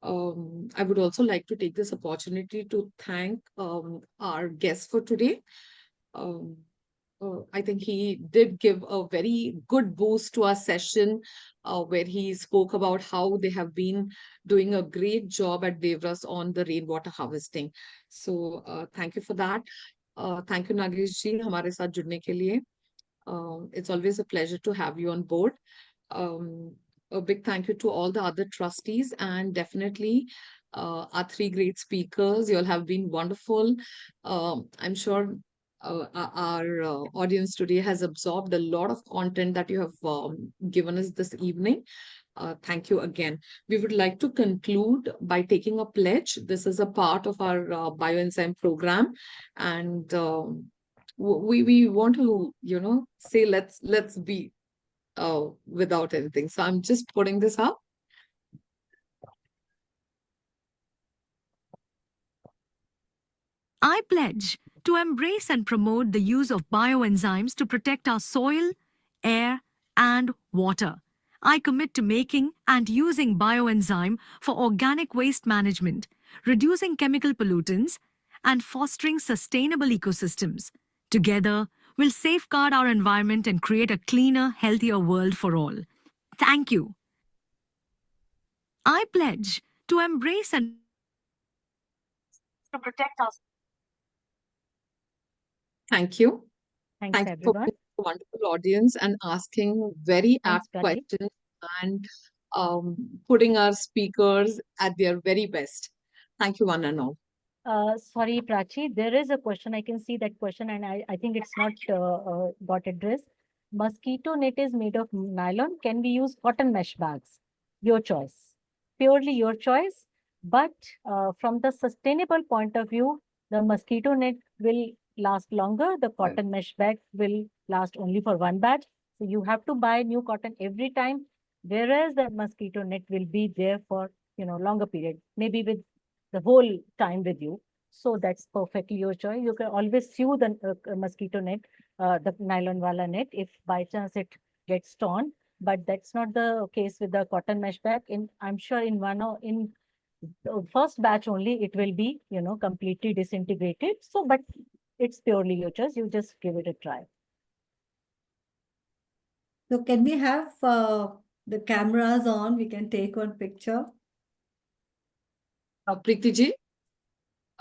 I would also like to take this opportunity to thank our guest for today. I think he did give a very good boost to our session where he spoke about how they have been doing a great job at Devras on the rainwater harvesting. So thank you for that. Thank you, Nagesh ji, हमारे साथ जुड़ने के लिए. It's always a pleasure to have you on board. A big thank you to all the other trustees and definitely our three great speakers. You all have been wonderful. I'm sure our audience today has absorbed a lot of content that you have given us this evening. Thank you again. We would like to conclude by taking a pledge. This is a part of our bioenzyme program, and we want to, say let's be without anything. So I'm just putting this up. I pledge to embrace and promote the use of bioenzymes to protect our soil, air, and water. I commit to making and using bioenzyme for organic waste management, reducing chemical pollutants, and fostering sustainable ecosystems. Together, we'll safeguard our environment and create a cleaner, healthier world for all. Thank you. I pledge to embrace and to protect us. Thank you. Thanks, Thank you for everyone. being a wonderful audience and asking very Thanks, apt Prachi. questions and putting our speakers at their very best. Thank you, one and all. Sorry, Prachi, there is a question. I can see that question, and I think it's not got addressed. Mosquito net is made of nylon. Can we use cotton mesh bags? Your choice. Purely your choice. But from the sustainable point of view, the mosquito net will last longer. The cotton mesh bag will last only for one batch. So you have to buy new cotton every time, whereas the mosquito net will be there for longer period, maybe with the whole time with you. So that's perfectly your choice. You can always sew the mosquito net, the nylon wala net, if by chance it gets torn. But that's not the case with the cotton mesh bag. I'm sure in the first batch only it will be completely disintegrated. So, but it's purely your choice. You just give it a try. So can we have the cameras on? We can take one picture. Preeti ji,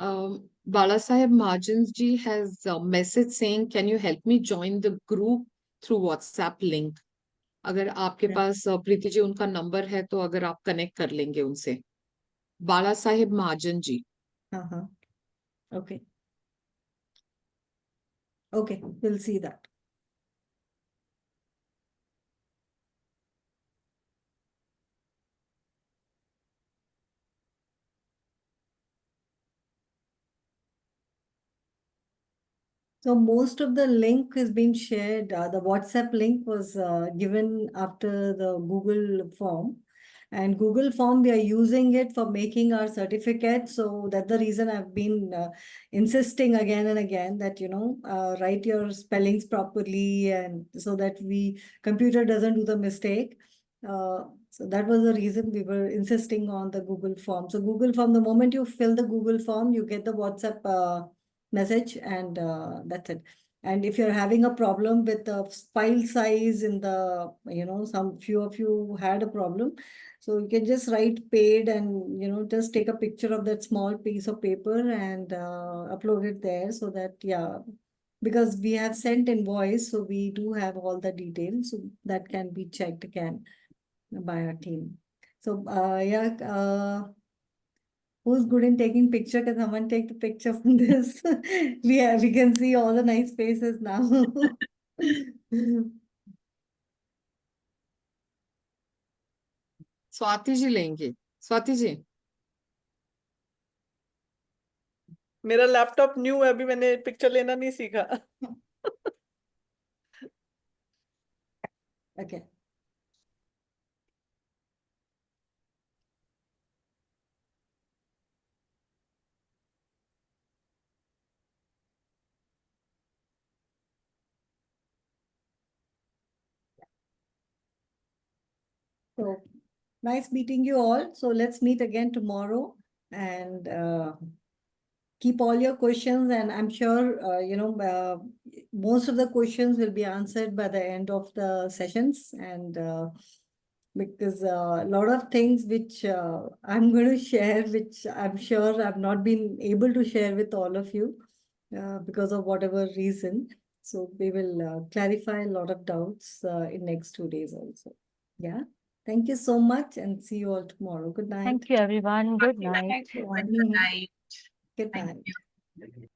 Balasaheb Mahajans ji has a message saying, can you help me join the group through WhatsApp link? अगर आपके पास प्रीति जी उनका number है तो अगर आप connect कर लेंगे उनसे. Balasaheb Majanji. Okay. Okay, we'll see that. So most of the link has been shared. The WhatsApp link was given after the Google form. And Google form, we are using it for making our certificate. So that's the reason I've been insisting again and again that, write your spellings properly, and so that computer doesn't do the mistake. So that was the reason we were insisting on the Google form. So Google form, the moment you fill the Google form, you get the WhatsApp message, and that's it. And if you're having a problem with the file size in the, some few of you had a problem. So you can just write paid and, just take a picture of that small piece of paper and upload it there, so that, yeah, because we have sent invoice, so we do have all the details, so that can be checked again by our team. So who's good in taking picture? Can someone take the picture from this? we can see all the nice faces now. Swati ji लेंगे. स्वाति जी. मेरा laptop new है, अभी मैंने picture लेना नहीं सीखा. Okay. So nice meeting you all. So let's meet again tomorrow, and keep all your questions. And I'm sure, most of the questions will be answered by the end of the sessions. And because a lot of things which I'm going to share, which I'm sure I've not been able to share with all of you because of whatever reason. So we will clarify a lot of doubts in next 2 days also. Yeah. Thank you so much, and see you all tomorrow. Good night. Thank you, everyone. Good night. Good night. Good Thank night. you.